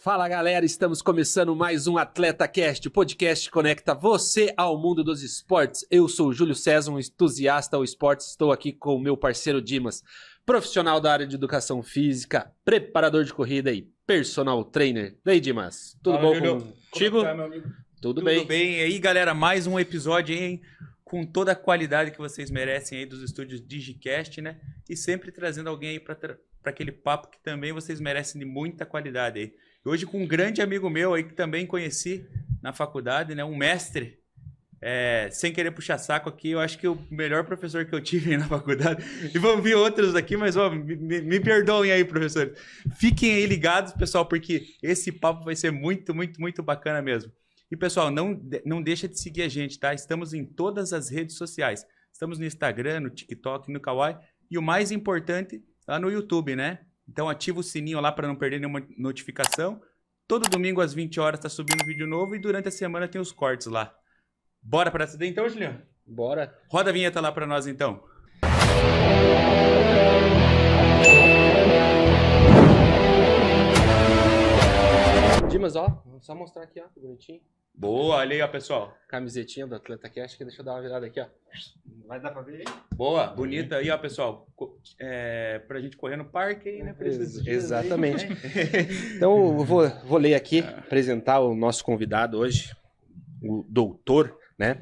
Fala galera, estamos começando mais um AtletaCast, o podcast que conecta você ao mundo dos esportes. Eu sou o Júlio César, um entusiasta ao esporte, estou aqui com o meu parceiro Dimas, profissional da área de educação física, preparador de corrida e personal trainer. E aí Dimas, tudo bom contigo? Como tá, meu amigo? Tudo bem. Tudo bem. E aí galera, mais um episódio hein, com toda a qualidade que vocês merecem aí dos estúdios DigiCast, né? E sempre trazendo alguém aí para aquele papo que também vocês merecem de muita qualidade aí. Hoje com um grande amigo meu aí que também conheci na faculdade, né? Um mestre, sem querer puxar saco aqui, eu acho que o melhor professor que eu tive na faculdade. E vão vir outros aqui, mas ó, me perdoem aí, professores. Fiquem aí ligados, pessoal, porque esse papo vai ser muito, muito, muito bacana mesmo. E pessoal, não deixa de seguir a gente, tá? Estamos em todas as redes sociais. Estamos no Instagram, no TikTok, no Kawaii e o mais importante, lá no YouTube, né? Então ativa o sininho lá para não perder nenhuma notificação. Todo domingo às 20 horas tá subindo vídeo novo e durante a semana tem os cortes lá. Bora para essa daí então, Juliano? Bora. Roda a vinheta lá para nós então. Dimas, ó, vou só mostrar aqui, ó, que bonitinho. Boa, olha aí, ó, pessoal. Camisetinha do AtletaCast, deixa eu dar uma virada aqui, ó. Vai dar pra ver aí? Boa, bonita aí, ó, pessoal. Pra gente correr no parque aí, né? Por esses dias Exatamente. aí. Então, eu vou ler aqui, apresentar o nosso convidado hoje, o doutor, né?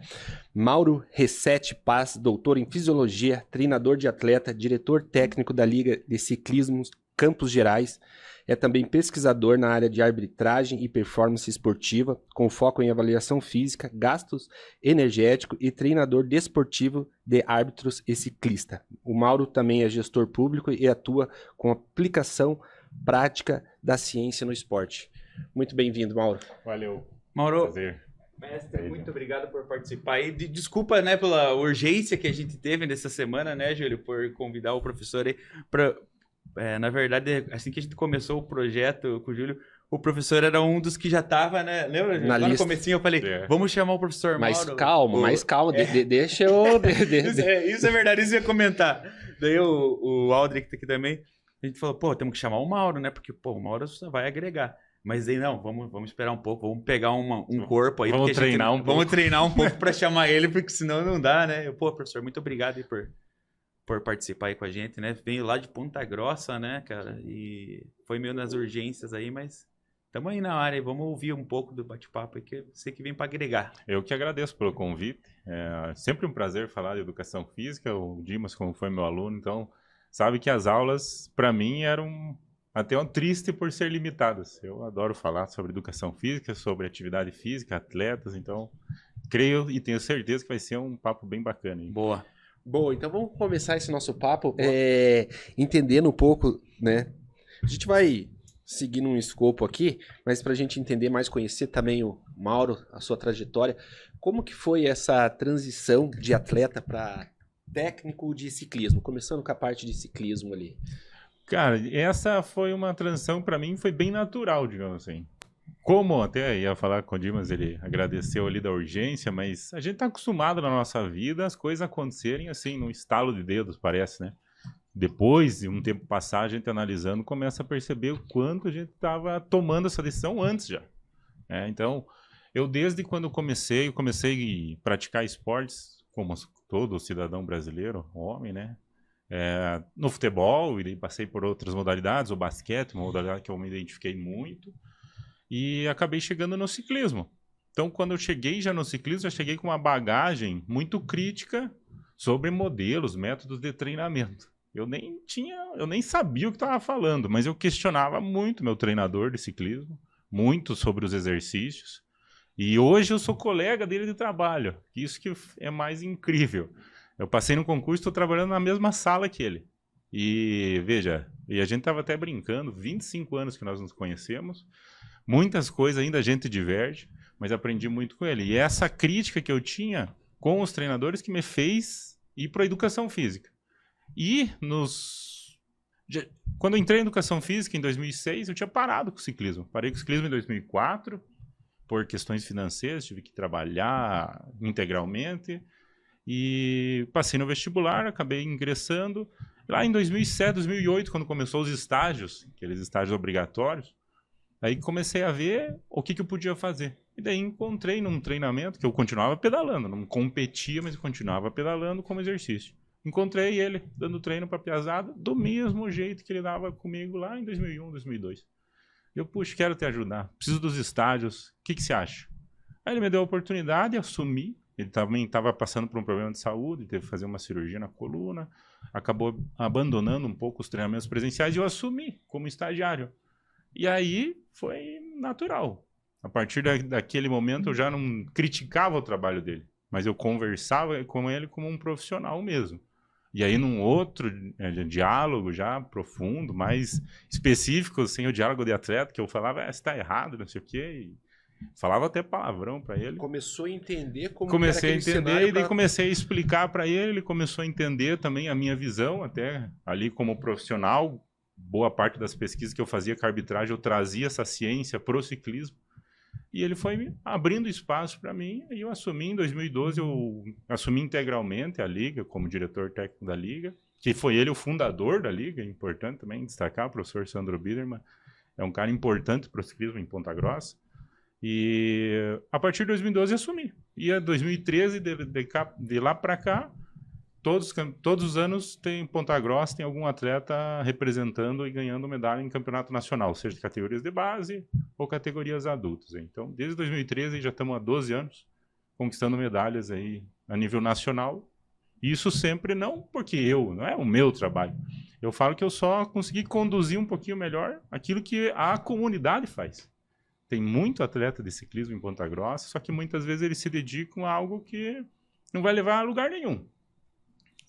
Mauro Ressetti Paz, doutor em Fisiologia, treinador de atleta, diretor técnico da Liga de Ciclismo Campos Gerais. É também pesquisador na área de arbitragem e performance esportiva, com foco em avaliação física, gastos energéticos e treinador desportivo de árbitros e ciclista. O Mauro também é gestor público e atua com aplicação prática da ciência no esporte. Muito bem-vindo, Mauro. Valeu. Mauro, Prazer. mestre, muito obrigado por participar aí. Desculpa, né, pela urgência que a gente teve nessa semana, né, Júlio, por convidar o professor aí para... na verdade, assim que a gente começou o projeto com o Júlio, o professor era um dos que já estava, né? Lembra? Na Lá lista. no comecinho eu falei, vamos chamar o professor Mauro. Mais calma, deixa eu... Isso é verdade, isso eu ia comentar. Daí o Aldrich tá aqui também, a gente falou, pô, temos que chamar o Mauro, né? Porque, pô, o Mauro só vai agregar. Mas aí, não, vamos esperar um pouco, vamos pegar um corpo aí. Vamos treinar um pouco. Vamos treinar um pouco para chamar ele, porque senão não dá, né? Pô, professor, muito obrigado aí por participar aí com a gente, né? Veio lá de Ponta Grossa, né, cara? E foi meio nas urgências aí, mas estamos aí na área. Vamos ouvir um pouco do bate-papo aí, que você que vem para agregar. Eu que agradeço pelo convite. É sempre um prazer falar de educação física. O Dimas, como foi meu aluno, então sabe que as aulas, para mim, eram até triste por ser limitadas. Eu adoro falar sobre educação física, sobre atividade física, atletas, então creio e tenho certeza que vai ser um papo bem bacana, hein? Boa. Bom, então vamos começar esse nosso papo entendendo um pouco, né? A gente vai seguindo um escopo aqui, mas para a gente entender mais, conhecer também o Mauro, a sua trajetória, como que foi essa transição de atleta para técnico de ciclismo, começando com a parte de ciclismo ali? Cara, essa foi uma transição, para mim, foi bem natural, digamos assim. Como até ia falar com o Dimas, ele agradeceu ali da urgência, mas a gente tá acostumado na nossa vida as coisas acontecerem assim, num estalo de dedos, parece, né? Depois de um tempo passar, a gente analisando, começa a perceber o quanto a gente estava tomando essa decisão antes já. Então, eu desde quando eu comecei a praticar esportes, como todo cidadão brasileiro, homem, né? No futebol, e passei por outras modalidades, o basquete, uma modalidade que eu me identifiquei muito. E acabei chegando no ciclismo. Então, quando eu cheguei já no ciclismo, eu cheguei com uma bagagem muito crítica sobre modelos, métodos de treinamento. Eu nem sabia o que estava falando, mas eu questionava muito meu treinador de ciclismo, muito sobre os exercícios. E hoje eu sou colega dele de trabalho. Isso que é mais incrível. Eu passei no concurso, estou trabalhando na mesma sala que ele. E veja, e a gente estava até brincando, 25 anos que nós nos conhecemos. Muitas coisas ainda a gente diverge, mas aprendi muito com ele. E essa crítica que eu tinha com os treinadores que me fez ir para a educação física. E quando eu entrei em educação física em 2006, eu tinha parado com o ciclismo. Parei com o ciclismo em 2004, por questões financeiras, tive que trabalhar integralmente. E passei no vestibular, acabei ingressando. Lá em 2007, 2008, quando começou os estágios, aqueles estágios obrigatórios, Aí comecei a ver o que eu podia fazer. E daí encontrei num treinamento que eu continuava pedalando, não competia, mas eu continuava pedalando como exercício. Encontrei ele dando treino para piazada do mesmo jeito que ele dava comigo lá em 2001, 2002. Eu, puxa, quero te ajudar, preciso dos estádios, o que você acha? Aí ele me deu a oportunidade, assumi. Ele também estava passando por um problema de saúde, teve que fazer uma cirurgia na coluna, acabou abandonando um pouco os treinamentos presenciais e eu assumi como estagiário. E aí foi natural. A partir daquele momento eu já não criticava o trabalho dele, mas eu conversava com ele como um profissional mesmo. E aí num outro diálogo já profundo, mais específico, sem o diálogo de atleta, que eu falava, você está errado, não sei o quê, e falava até palavrão para ele. Começou a entender como comecei era a entender e daí comecei a explicar para ele, ele começou a entender também a minha visão, até ali como profissional. Boa parte das pesquisas que eu fazia com a arbitragem, eu trazia essa ciência pro ciclismo. E ele foi abrindo espaço para mim, e eu assumi em 2012, eu assumi integralmente a Liga, como diretor técnico da Liga, que foi ele o fundador da Liga, é importante também destacar, o professor Sandro Biderman, é um cara importante para o ciclismo em Ponta Grossa. E a partir de 2012 eu assumi. E em 2013, de lá para cá, todos os anos tem Ponta Grossa, tem algum atleta representando e ganhando medalha em campeonato nacional, seja de categorias de base ou categorias adultas. Então, desde 2013 já estamos há 12 anos conquistando medalhas aí a nível nacional. Isso sempre não porque não é o meu trabalho. Eu falo que eu só consegui conduzir um pouquinho melhor aquilo que a comunidade faz. Tem muito atleta de ciclismo em Ponta Grossa, só que muitas vezes eles se dedicam a algo que não vai levar a lugar nenhum.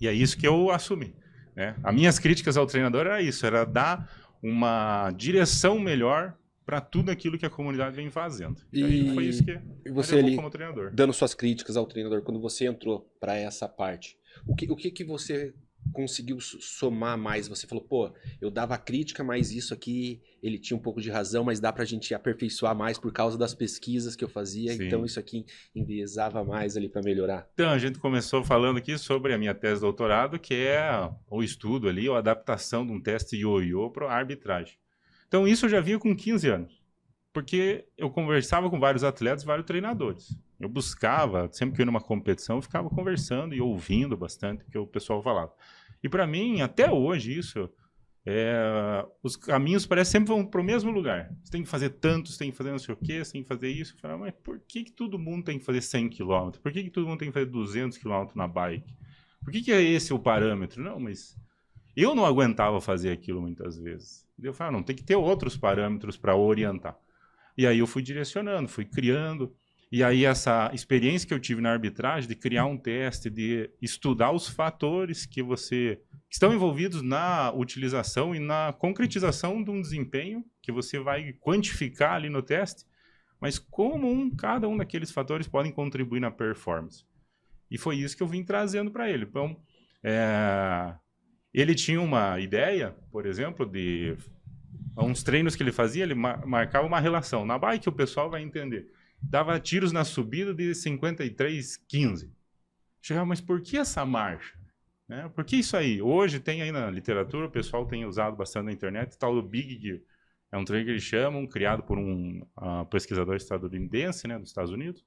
E é isso que eu assumi, né? As minhas críticas ao treinador era isso, era dar uma direção melhor para tudo aquilo que a comunidade vem fazendo. E aí foi isso que você ali, como treinador. Dando suas críticas ao treinador, quando você entrou para essa parte, o que você conseguiu somar mais? Você falou, pô, eu dava crítica, mas isso aqui, ele tinha um pouco de razão, mas dá pra gente aperfeiçoar mais por causa das pesquisas que eu fazia, Sim. Então isso aqui enviesava mais ali para melhorar. Então, a gente começou falando aqui sobre a minha tese de doutorado, que é o estudo ali, a adaptação de um teste ioiô para a arbitragem. Então, isso eu já vinha com 15 anos, porque eu conversava com vários atletas, vários treinadores. Eu buscava, sempre que eu ia numa competição, eu ficava conversando e ouvindo bastante o que o pessoal falava. E para mim, até hoje, os caminhos parecem sempre vão para o mesmo lugar. Você tem que fazer tanto, você tem que fazer não sei o quê, você tem que fazer isso. Eu falava, mas por que todo mundo tem que fazer 100 km? Por que todo mundo tem que fazer 200 km na bike? Por que é esse o parâmetro? Não, mas eu não aguentava fazer aquilo muitas vezes. Eu falava, não, tem que ter outros parâmetros para orientar. E aí eu fui direcionando, fui criando. E aí essa experiência que eu tive na arbitragem de criar um teste, de estudar os fatores que estão envolvidos na utilização e na concretização de um desempenho que você vai quantificar ali no teste, mas como cada um daqueles fatores podem contribuir na performance. E foi isso que eu vim trazendo para ele. Então, ele tinha uma ideia, por exemplo, de uns treinos que ele fazia, ele marcava uma relação. Na bike o pessoal vai entender. Dava tiros na subida de 53,15. Chegava, mas por que essa marcha? Né? Por que isso aí? Hoje tem aí na literatura, o pessoal tem usado bastante na internet, tal do Big Gear. É um treino que eles chamam, criado por um pesquisador estadunidense, né, dos Estados Unidos.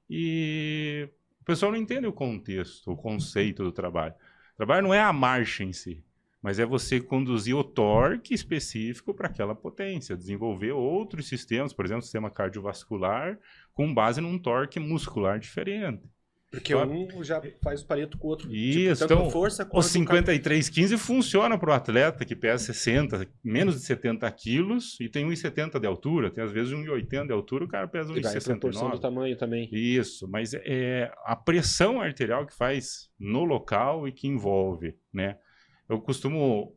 E o pessoal não entende o contexto, o conceito do trabalho. O trabalho não é a marcha em si, mas é você conduzir o torque específico para aquela potência, desenvolver outros sistemas, por exemplo, o sistema cardiovascular, com base num torque muscular diferente. Porque um já faz o pareto com o outro. Isso, tipo, então, força o 53,15 funciona para o atleta que pesa 60, menos de 70 quilos e tem 1,70 de altura, tem às vezes 1,80 de altura, o cara pesa 1,69. proporção do tamanho também. Isso, mas é a pressão arterial que faz no local e que envolve, né? Eu costumo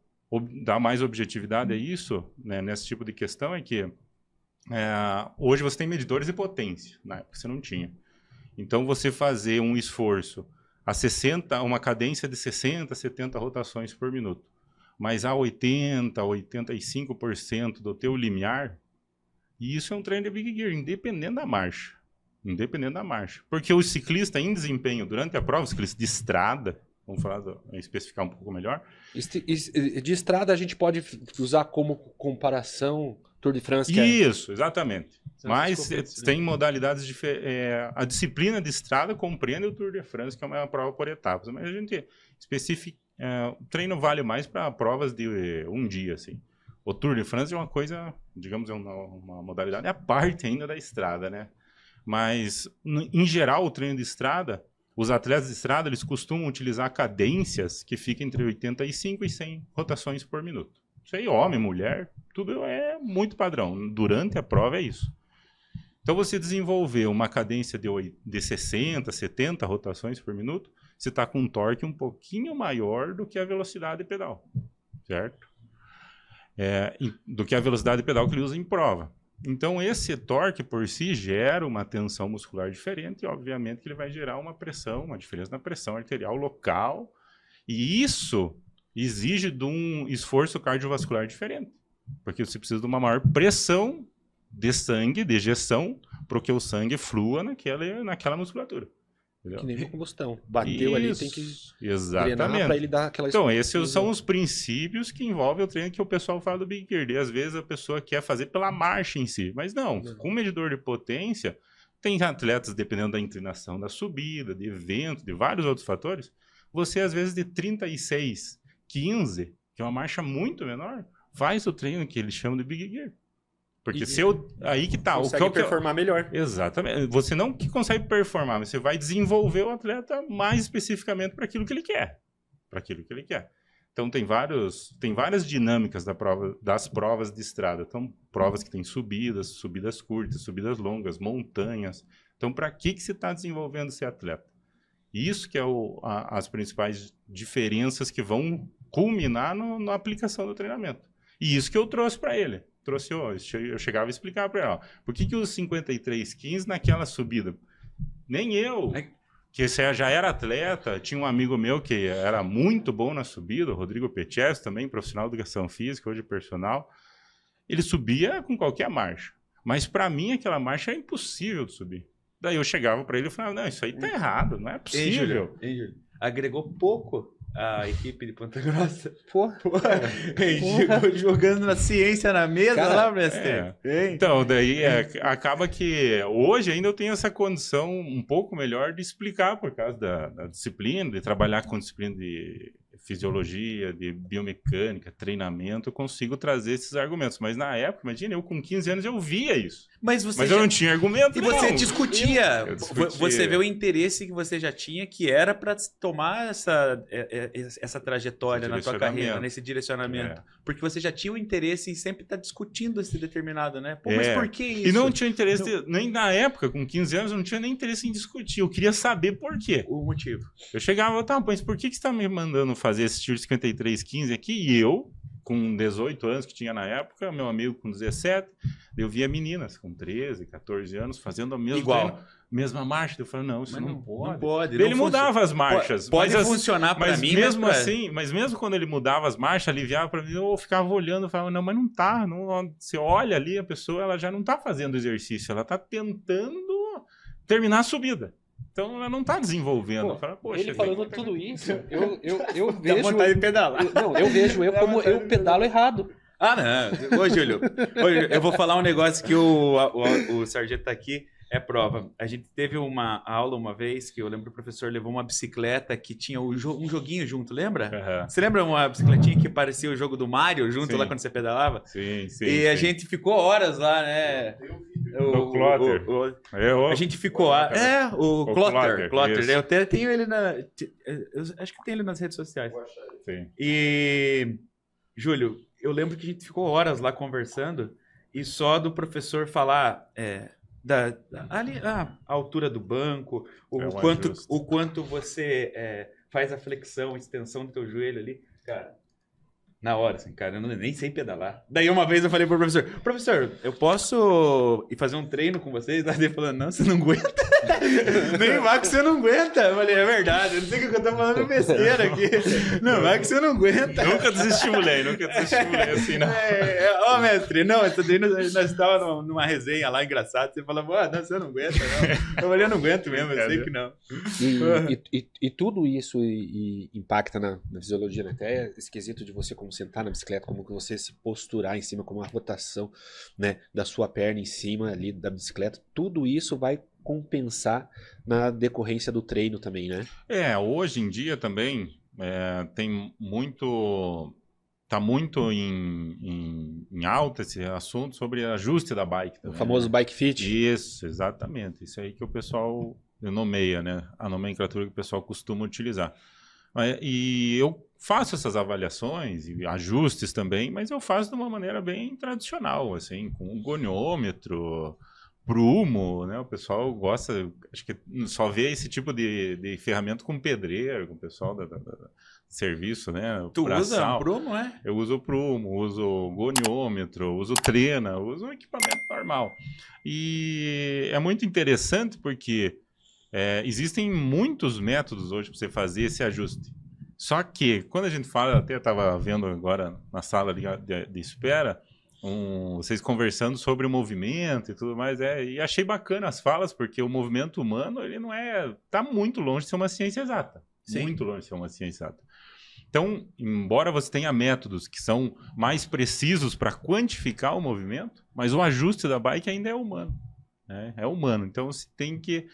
dar mais objetividade a isso, né, nesse tipo de questão, é que hoje você tem medidores de potência, na época você não tinha. Então, você fazer um esforço uma cadência de 60, 70 rotações por minuto, mas a 80, 85% do teu limiar, e isso é um treino de Big Gear, independente da marcha. Independente da marcha. Porque o ciclista em desempenho durante a prova, o ciclista de estrada, vamos especificar um pouco melhor. De estrada a gente pode usar como comparação Tour de France. Isso, exatamente. São Mas essas tem modalidades diferentes. A disciplina de estrada compreende o Tour de France, que é uma prova por etapas. Mas a gente o treino vale mais para provas de um dia, assim. O Tour de France é uma coisa, digamos, é uma modalidade à parte ainda da estrada, né? Mas, em geral, o treino de estrada, os atletas de estrada, eles costumam utilizar cadências que ficam entre 85 e 100 rotações por minuto. Isso aí, homem, mulher, tudo é muito padrão. Durante a prova é isso. Então, você desenvolver uma cadência de 60, 70 rotações por minuto, você está com um torque um pouquinho maior do que a velocidade de pedal, certo? Do que a velocidade de pedal que ele usa em prova. Então, esse torque por si gera uma tensão muscular diferente e, obviamente, que ele vai gerar uma pressão, uma diferença na pressão arterial local. E isso exige de um esforço cardiovascular diferente, porque você precisa de uma maior pressão de sangue, de ejeção, para que o sangue flua naquela musculatura. Entendeu? Que nem uma combustão. Bateu ali, tem que exatamente para ele dar aquela... Então, esses são os princípios que envolvem o treino que o pessoal fala do Big Gear. E às vezes a pessoa quer fazer pela marcha em si. Mas não, com medidor de potência, tem atletas, dependendo da inclinação da subida, de evento, de vários outros fatores, você às vezes de 36, 15, que é uma marcha muito menor, faz o treino que eles chamam de Big Gear. Porque aí que tá. Consegue performar melhor. Exatamente. Você não que consegue performar, mas você vai desenvolver o atleta mais especificamente para aquilo que ele quer. Então, tem várias dinâmicas das provas de estrada. Então, provas que têm subidas curtas, subidas longas, montanhas. Então, para que você está desenvolvendo esse atleta? Isso que é as principais diferenças que vão culminar na aplicação do treinamento. E isso que eu trouxe para ele. Eu chegava a explicar para ele, por que os 53,15 naquela subida? Nem eu, que já era atleta, tinha um amigo meu que era muito bom na subida, o Rodrigo Petches, também profissional de educação física, hoje personal, ele subia com qualquer marcha, mas para mim aquela marcha é impossível de subir. Daí eu chegava para ele e falava, não, isso aí tá errado, não é possível. Júlio, agregou pouco a equipe de Ponta Grossa. Porra. Jogando na ciência na mesa, cara, lá, mestre. Então, daí acaba que hoje ainda eu tenho essa condição um pouco melhor de explicar por causa da disciplina, de trabalhar com disciplina de fisiologia, de biomecânica, treinamento, eu consigo trazer esses argumentos. Mas na época, imagina, eu com 15 anos eu via isso. Mas eu não tinha argumento. E você discutia. Você vê o interesse que você já tinha, que era para tomar essa trajetória na tua carreira, nesse direcionamento. Porque você já tinha o interesse em sempre estar discutindo esse determinado, né? Pô, mas por que isso? E não tinha interesse, nem na época, com 15 anos, eu não tinha nem interesse em discutir. Eu queria saber por quê. O motivo. Eu chegava, mas por que você está me mandando fazer esse tiro 53,15 aqui? E eu, com 18 anos que tinha na época, meu amigo com 17, eu via meninas com 13, 14 anos fazendo a mesma marcha. Eu falei, não, isso não pode. Não pode. Ele mudava as marchas. Pode funcionar para mim, mesmo assim, mas mesmo quando ele mudava as marchas, aliviava para mim, eu ficava olhando e falava, não, mas não tá. Você olha ali, a pessoa ela já não tá fazendo exercício, ela tá tentando terminar a subida. Então ela não está desenvolvendo. Ele falando tudo isso, eu vejo... Dá vontade de pedalar. Eu vejo como eu pedalo errado. Ah, não. Ô, Júlio, eu vou falar um negócio que o Sargento tá aqui, é prova. A gente teve uma aula uma vez, que eu lembro que o professor levou uma bicicleta que tinha um joguinho junto, lembra? Uhum. Você lembra uma bicicletinha que parecia o jogo do Mario junto lá quando você pedalava? Sim. E a gente ficou horas lá, né? O Clotter. A gente ficou lá. O Clotter. Eu até tenho ele eu acho que tem ele nas redes sociais. Sim. E, Júlio, eu lembro que a gente ficou horas lá conversando e só do professor falar ali a altura do banco, o quanto você faz a flexão, extensão do teu joelho ali, cara. Na hora, assim, cara, eu nem sei pedalar. Daí uma vez eu falei pro professor, eu posso ir fazer um treino com vocês? Daí ele falou, não, você não aguenta. Nem vai que você não aguenta. Eu falei, é verdade, eu não sei o que eu tô falando besteira aqui. Não, vai que você não aguenta. Nunca desestimulei assim, não. Mestre, não, nós estávamos numa resenha lá, engraçado, você falava, não, você não aguenta, não. Eu falei, eu não aguento mesmo, eu sei que não. E tudo isso impacta na fisiologia, né? Até esse quesito de você como como sentar na bicicleta, como que você se posturar em cima, como a rotação, né, da sua perna em cima ali da bicicleta, tudo isso vai compensar na decorrência do treino também, né? Hoje em dia também tem muito... Tá muito em alta esse assunto sobre ajuste da bike também, O famoso bike fit. Isso, exatamente. Isso aí que o pessoal nomeia, né? A nomenclatura que o pessoal costuma utilizar. E eu faço essas avaliações e ajustes também, mas eu faço de uma maneira bem tradicional, assim, com um goniômetro, prumo, né? O pessoal gosta, acho que só vê esse tipo de ferramenta com pedreiro, com o pessoal da serviço, né? Tu Pra usa sal. um prumo, é? Eu uso o prumo, uso o goniômetro, uso o trena, uso um equipamento normal. E é muito interessante porque existem muitos métodos hoje para você fazer esse ajuste. Só que, quando a gente fala, até estava vendo agora na sala de espera, vocês conversando sobre o movimento e tudo mais, e achei bacana as falas, porque o movimento humano, ele não está muito longe de ser uma ciência exata. Sim. Muito longe de ser uma ciência exata. Então, embora você tenha métodos que são mais precisos para quantificar o movimento, mas o ajuste da bike ainda é humano. Né? É humano. Então, você tem que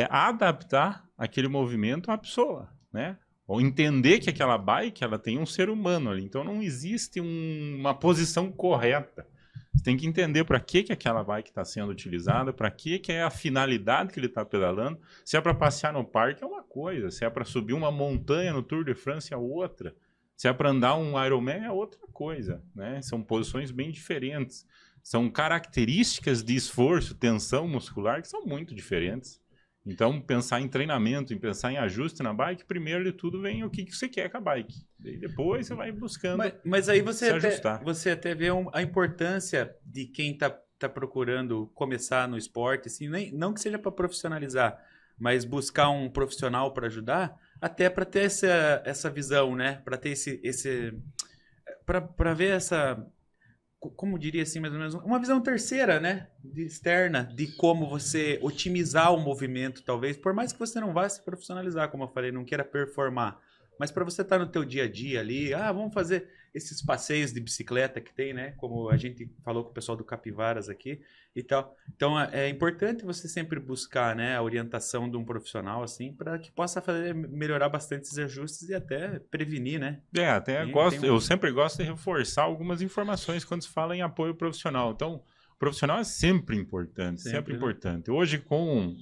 adaptar aquele movimento à pessoa. Né? Ou entender que aquela bike ela tem um ser humano ali. Então, não existe uma posição correta. Você tem que entender para que aquela bike está sendo utilizada, para que é a finalidade que ele está pedalando. Se é para passear no parque, é uma coisa. Se é para subir uma montanha no Tour de France, é outra. Se é para andar um Ironman, é outra coisa. Né? São posições bem diferentes. São características de esforço, tensão muscular, que são muito diferentes. Então, pensar em treinamento, em pensar em ajuste na bike, primeiro de tudo vem o que você quer com a bike. E depois você vai buscando mas aí se ajustar. você até vê a importância de quem está procurando começar no esporte, assim, não que seja para profissionalizar, mas buscar um profissional para ajudar, até para ter essa visão, né? Para ter para ver essa... Como diria assim, mais ou menos, uma visão terceira, né? Externa, de como você otimizar o movimento, talvez, por mais que você não vá se profissionalizar, como eu falei, não queira performar, mas para você estar no teu dia a dia ali, vamos fazer esses passeios de bicicleta que tem, né? Como a gente falou com o pessoal do Capivaras aqui e tal. Então, é importante você sempre buscar, né, a orientação de um profissional, assim, para que possa melhorar bastante esses ajustes e até prevenir, né? Eu sempre gosto de reforçar algumas informações quando se fala em apoio profissional. Então, o profissional é sempre importante, sempre importante. Hoje, com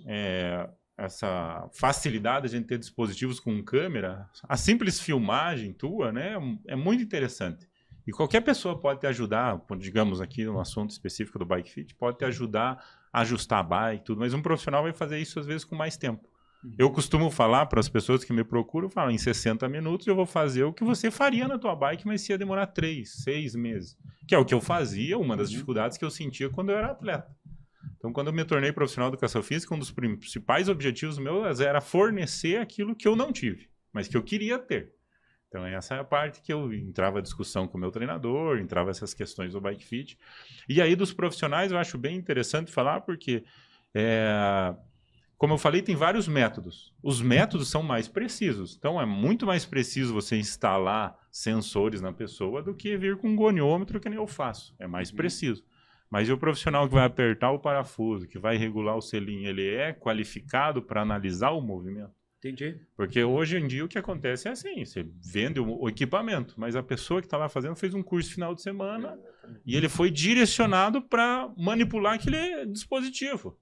essa facilidade de a gente ter dispositivos com câmera, a simples filmagem tua, né, é muito interessante. E qualquer pessoa pode te ajudar, digamos aqui no assunto específico do Bike Fit, pode te ajudar a ajustar a bike, tudo, mas um profissional vai fazer isso às vezes com mais tempo. Eu costumo falar para as pessoas que me procuram, em 60 minutos eu vou fazer o que você faria na tua bike, mas ia demorar 3, 6 meses. Que é o que eu fazia, uma das dificuldades que eu sentia quando eu era atleta. Então, quando eu me tornei profissional de educação física, um dos principais objetivos meus era fornecer aquilo que eu não tive, mas que eu queria ter. Então, essa é a parte que eu entrava a discussão com o meu treinador, entrava essas questões do Bike Fit. E aí, dos profissionais, eu acho bem interessante falar, porque, como eu falei, tem vários métodos. Os métodos são mais precisos. Então, é muito mais preciso você instalar sensores na pessoa do que vir com um goniômetro, que nem eu faço. É mais preciso. Mas e o profissional que vai apertar o parafuso, que vai regular o selinho, ele é qualificado para analisar o movimento? Entendi. Porque hoje em dia o que acontece é assim, você vende o equipamento, mas a pessoa que está lá fazendo fez um curso final de semana e ele foi direcionado para manipular aquele dispositivo.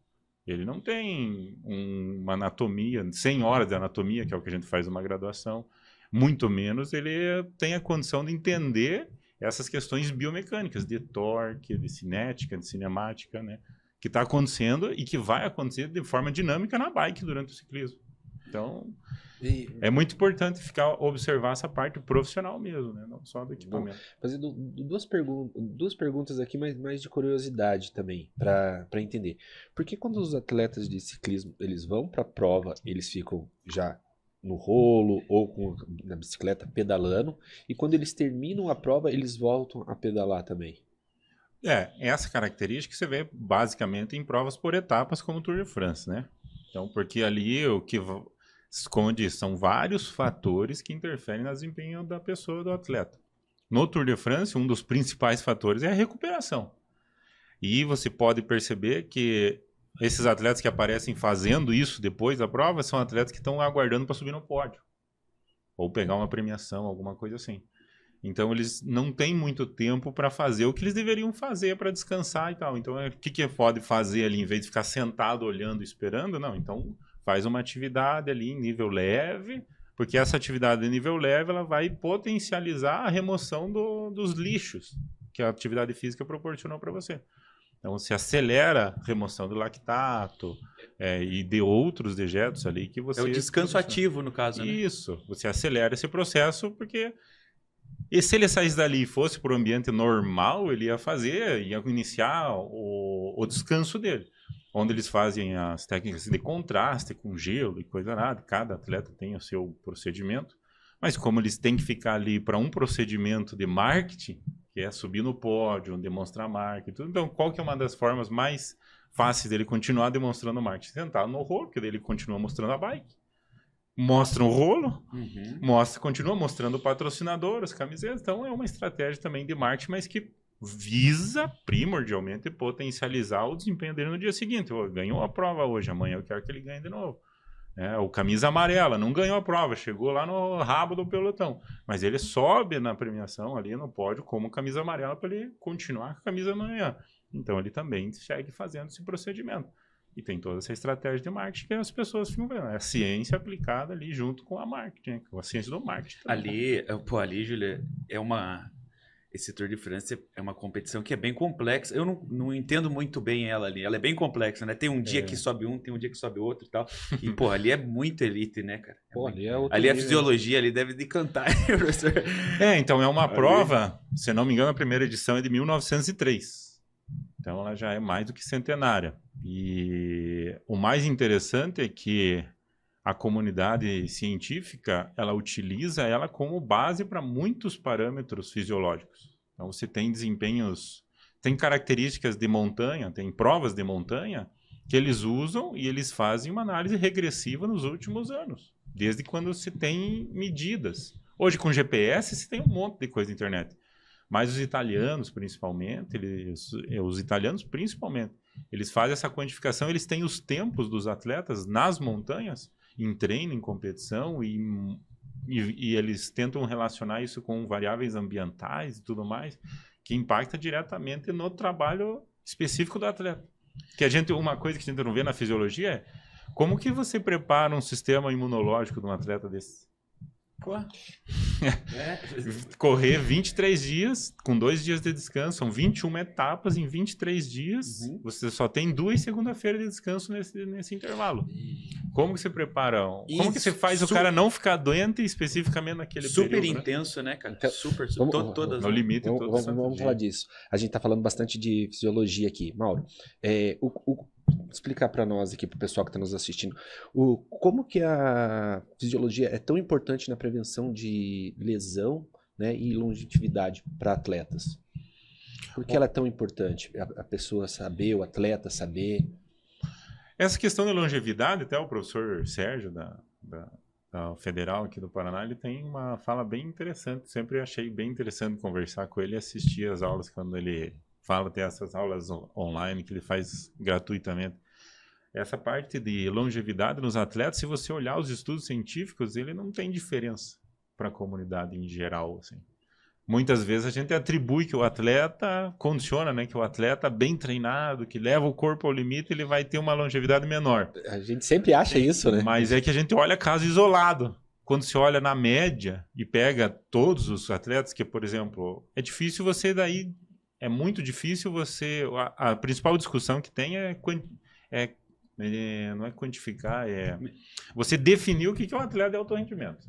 Ele não tem uma anatomia, 100 horas de anatomia, que é o que a gente faz numa graduação, muito menos ele tem a condição de entender essas questões biomecânicas, de torque, de cinética, de cinemática, né? Que está acontecendo e que vai acontecer de forma dinâmica na bike durante o ciclismo. Então, é muito importante observar essa parte profissional mesmo, né? Não só do equipamento. Fazendo duas perguntas aqui, mas mais de curiosidade também, para entender. Por que quando os atletas de ciclismo eles vão para a prova, eles ficam já no rolo ou na bicicleta pedalando, e quando eles terminam a prova, eles voltam a pedalar também? Essa característica você vê basicamente em provas por etapas, como o Tour de France, né? Então, porque ali, como eu disse, são vários fatores que interferem no desempenho da pessoa, do atleta. No Tour de France, um dos principais fatores é a recuperação. E você pode perceber que esses atletas que aparecem fazendo isso depois da prova são atletas que estão aguardando para subir no pódio. Ou pegar uma premiação, alguma coisa assim. Então, eles não têm muito tempo para fazer o que eles deveriam fazer para descansar e tal. Então, o que pode fazer ali, em vez de ficar sentado, olhando, esperando? Não, então faz uma atividade ali em nível leve, porque essa atividade em nível leve ela vai potencializar a remoção dos lixos que a atividade física proporcionou para você. Então, você acelera a remoção do lactato e de outros dejetos ali que você... É o descanso ativo, no caso, né? Isso. Você acelera esse processo porque... E se ele saísse dali e fosse para o ambiente normal, ele ia iniciar o descanso dele. Onde eles fazem as técnicas de contraste com gelo e coisa nada. Cada atleta tem o seu procedimento. Mas como eles têm que ficar ali para um procedimento de marketing, que é subir no pódio, demonstrar marca e tudo. Então, qual que é uma das formas mais fáceis dele continuar demonstrando marketing? Sentar no rolo, que daí ele continua mostrando a bike. Mostra um rolo, continua mostrando o patrocinador, as camisetas. Então, é uma estratégia também de marketing, mas que visa primordialmente potencializar o desempenho dele no dia seguinte. Ganhou a prova hoje, amanhã eu quero que ele ganhe de novo. O camisa amarela, não ganhou a prova, chegou lá no rabo do pelotão. Mas ele sobe na premiação ali no pódio como camisa amarela para ele continuar com a camisa amanhã. Então, ele também segue fazendo esse procedimento. E tem toda essa estratégia de marketing que as pessoas ficam vendo. É a ciência aplicada ali junto com a marketing, com a ciência do marketing. Ali, Júlia, esse Tour de France é uma competição que é bem complexa. Eu não entendo muito bem ela ali. Ela é bem complexa, né? Tem um dia que sobe um, tem um dia que sobe outro e tal. E, ali é muito elite, né, cara? Ali a fisiologia ali deve decantar, professor. Então é uma prova, se não me engano, a primeira edição é de 1903. Então ela já é mais do que centenária. E o mais interessante é que a comunidade científica, ela utiliza ela como base para muitos parâmetros fisiológicos. Então você tem desempenhos, tem características de montanha, tem provas de montanha que eles usam e eles fazem uma análise regressiva nos últimos anos, desde quando se tem medidas. Hoje com GPS se tem um monte de coisa na internet. Mas os italianos, principalmente, eles fazem essa quantificação, eles têm os tempos dos atletas nas montanhas, em treino, em competição, e eles tentam relacionar isso com variáveis ambientais e tudo mais, que impacta diretamente no trabalho específico do atleta. Uma coisa que a gente não vê na fisiologia é como que você prepara um sistema imunológico de um atleta desse? Correr 23 dias, com 2 dias de descanso, são 21 etapas em 23 dias, você só tem 2 segunda-feiras de descanso nesse intervalo. Como que você prepara? Como que você faz o cara não ficar doente especificamente naquele super período? Super intenso, né, cara? Então, Todas. No limite, vamos falar disso. A gente tá falando bastante de fisiologia aqui. Mauro, explicar para nós aqui, para o pessoal que está nos assistindo, como que a fisiologia é tão importante na prevenção de lesão, né, e longevidade para atletas? Por que ela é tão importante? A pessoa saber, o atleta saber? Essa questão da longevidade, até o professor Sérgio, da Federal aqui do Paraná, ele tem uma fala bem interessante. Sempre achei bem interessante conversar com ele e assistir as aulas quando ele fala, tem essas aulas online que ele faz gratuitamente. Essa parte de longevidade nos atletas, se você olhar os estudos científicos, ele não tem diferença para a comunidade em geral, assim. Muitas vezes a gente atribui que o atleta condiciona, né? Que o atleta bem treinado, que leva o corpo ao limite, ele vai ter uma longevidade menor. A gente sempre acha isso, né? Mas é que a gente olha caso isolado. Quando se olha na média e pega todos os atletas, que, por exemplo, é difícil você daí... É muito difícil você... A principal discussão que tem não é quantificar, é você definir o que é um atleta de alto rendimento,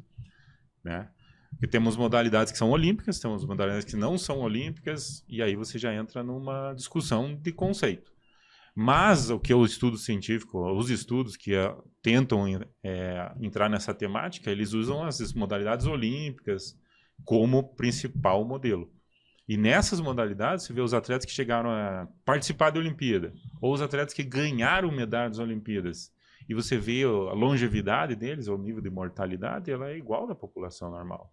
né? Porque temos modalidades que são olímpicas, temos modalidades que não são olímpicas, e aí você já entra numa discussão de conceito. Mas o que o estudo científico, os estudos que tentam entrar nessa temática, eles usam as modalidades olímpicas como principal modelo. E nessas modalidades, você vê os atletas que chegaram a participar da Olimpíada, ou os atletas que ganharam medalhas das Olimpíadas. E você vê a longevidade deles, ou o nível de mortalidade, ela é igual da população normal.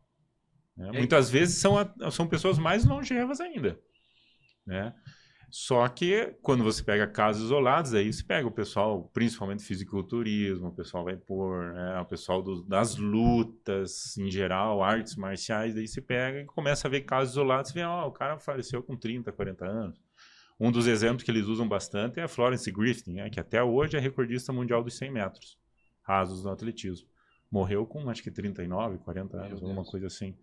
né? Muitas vezes são pessoas mais longevas ainda, né? Só que quando você pega casos isolados, aí você pega o pessoal, principalmente fisiculturismo, o pessoal vai pôr, né, o pessoal das lutas em geral, artes marciais, daí você pega e começa a ver casos isolados, você vê, o cara faleceu com 30, 40 anos. Um dos exemplos que eles usam bastante é a Florence Griffith, né, que até hoje é recordista mundial dos 100 metros rasos no atletismo. Morreu com acho que 39, 40 anos, alguma coisa assim.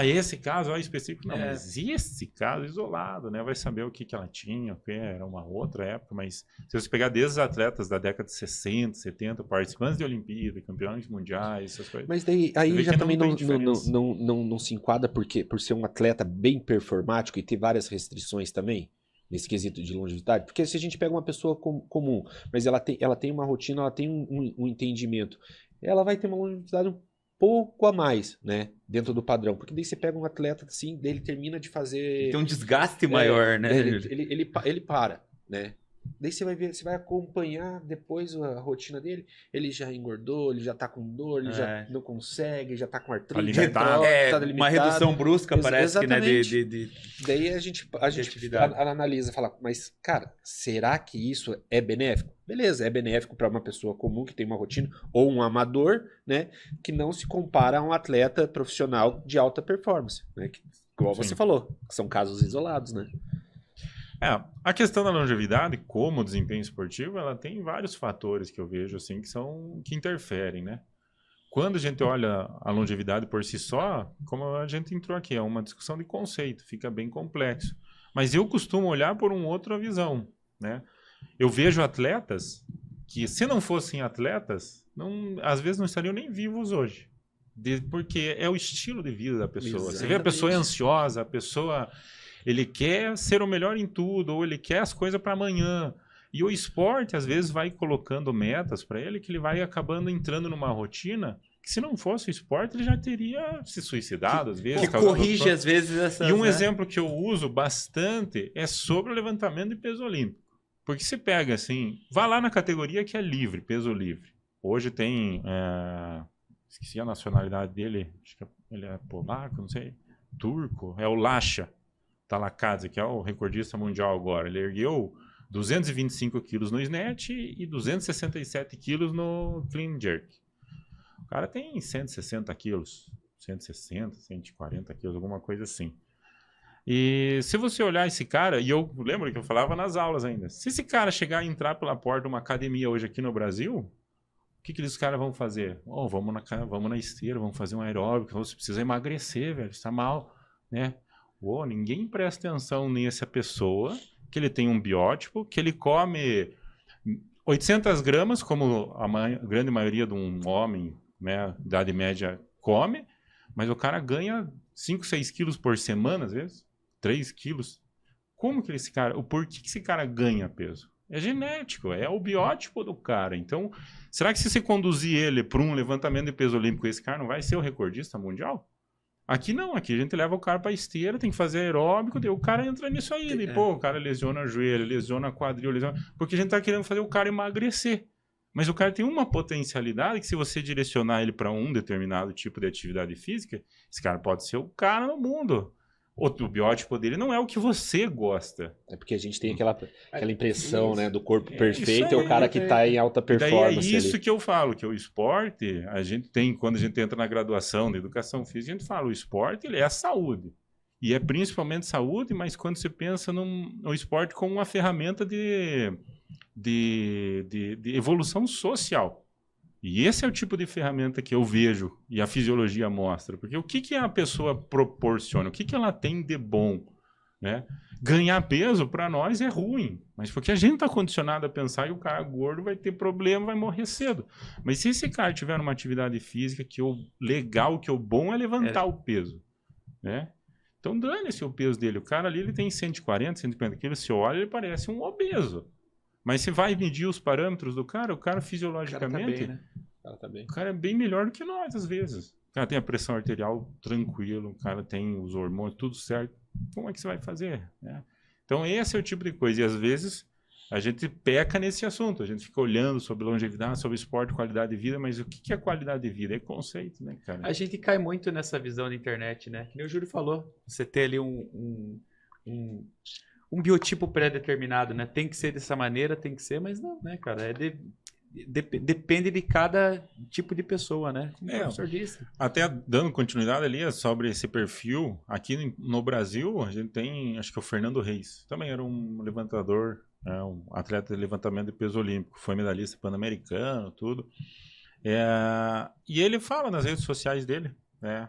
Esse caso específico, não, mas esse caso isolado, né? Vai saber o que ela tinha, que era uma outra época, mas se você pegar desde os atletas da década de 60, 70, participantes de Olimpíada, campeões mundiais, essas coisas. Mas daí aí já também não se enquadra por ser um atleta bem performático e ter várias restrições também, nesse quesito de longevidade. Porque se a gente pega uma pessoa comum, mas ela tem uma rotina, ela tem um entendimento, ela vai ter uma longevidade um pouco a mais, né, dentro do padrão, porque daí você pega um atleta assim, daí ele termina de fazer... Tem um desgaste maior, né? Ele para, né, daí você vai ver, você vai acompanhar depois a rotina dele, ele já engordou, ele já tá com dor, ele já não consegue, já tá com artrite, limitado. tá limitado. Uma redução brusca, parece exatamente. Que, né, daí a gente analisa, fala, mas cara, será que isso é benéfico? Beleza, é benéfico para uma pessoa comum que tem uma rotina, ou um amador, né, que não se compara a um atleta profissional de alta performance, né, que, igual você falou, que são casos isolados, né? A questão da longevidade, como desempenho esportivo, ela tem vários fatores que eu vejo assim que interferem, né? Quando a gente olha a longevidade por si só, como a gente entrou aqui, é uma discussão de conceito, fica bem complexo. Mas eu costumo olhar por uma outra visão, né? Eu vejo atletas que, se não fossem atletas, às vezes não estariam nem vivos hoje. Porque é o estilo de vida da pessoa. Exatamente. Você vê a pessoa é ansiosa, a pessoa... Ele quer ser o melhor em tudo, ou ele quer as coisas para amanhã. E o esporte, às vezes, vai colocando metas para ele, que ele vai acabando entrando numa rotina que, se não fosse o esporte, ele já teria se suicidado, às vezes. Que corrige, às vezes, essas... E um exemplo que eu uso bastante é sobre o levantamento de peso olímpico. Porque você pega, assim, vá lá na categoria que é livre, peso livre. Hoje tem, esqueci a nacionalidade dele, acho que ele é polaco, não sei, turco, é o Lasha Talakadze, que é o recordista mundial agora. Ele ergueu 225 quilos no snatch e 267 quilos no clean jerk. O cara tem 160 quilos, 160, 140 quilos, alguma coisa assim. E se você olhar esse cara, e eu lembro que eu falava nas aulas ainda, se esse cara chegar e entrar pela porta de uma academia hoje aqui no Brasil, o que esses caras vão fazer? Vamos na esteira, vamos fazer um aeróbico, você precisa emagrecer, velho, está mal, né? Ninguém presta atenção nessa pessoa, que ele tem um biótipo, que ele come 800 gramas, como a grande maioria de um homem, né, idade média, come, mas o cara ganha 5, 6 quilos por semana, às vezes, 3 quilos. Como que por que esse cara ganha peso? É genético, é o biótipo do cara. Então, será que se você conduzir ele para um levantamento de peso olímpico, esse cara não vai ser o recordista mundial? Aqui não, aqui a gente leva o cara pra esteira, tem que fazer aeróbico, daí o cara entra nisso aí, daí, o cara lesiona joelho, lesiona quadril, porque a gente tá querendo fazer o cara emagrecer. Mas o cara tem uma potencialidade que, se você direcionar ele para um determinado tipo de atividade física, esse cara pode ser o cara no mundo. O biótipo dele não é o que você gosta. É porque a gente tem aquela impressão, né, do corpo perfeito, é o cara que está em alta performance. Daí é isso ali que eu falo, que o esporte, a gente tem, quando a gente entra na graduação de educação física, a gente fala, o esporte ele é a saúde. E é principalmente saúde, mas quando você pensa no esporte como uma ferramenta de evolução social. E esse é o tipo de ferramenta que eu vejo e a fisiologia mostra. Porque o que a pessoa proporciona? O que ela tem de bom? Né? Ganhar peso, para nós, é ruim. Mas porque a gente está condicionado a pensar que o cara gordo vai ter problema, vai morrer cedo. Mas se esse cara tiver uma atividade física que o legal, que o bom é levantar o peso. Né? Então dane-se o peso dele. O cara ali ele tem 140, 150 quilos. Se olha, ele parece um obeso. Mas você vai medir os parâmetros do cara, o cara fisiologicamente, o cara é bem melhor do que nós, às vezes. O cara tem a pressão arterial tranquilo, o cara tem os hormônios, tudo certo. Como é que você vai fazer? Né? Então, esse é o tipo de coisa. E, às vezes, a gente peca nesse assunto. A gente fica olhando sobre longevidade, sobre esporte, qualidade de vida, mas o que é qualidade de vida? É conceito, né, cara? A gente cai muito nessa visão da internet, né? Que nem o Júlio falou. Você ter ali um biotipo pré-determinado, né? Tem que ser dessa maneira, tem que ser, mas não, né, cara? Depende de cada tipo de pessoa, né? Como o professor disse. Até dando continuidade ali sobre esse perfil, aqui no Brasil, a gente tem, acho que é o Fernando Reis. Também era um levantador, um atleta de levantamento de peso olímpico. Foi medalhista pan-americano, tudo. E ele fala nas redes sociais dele, né,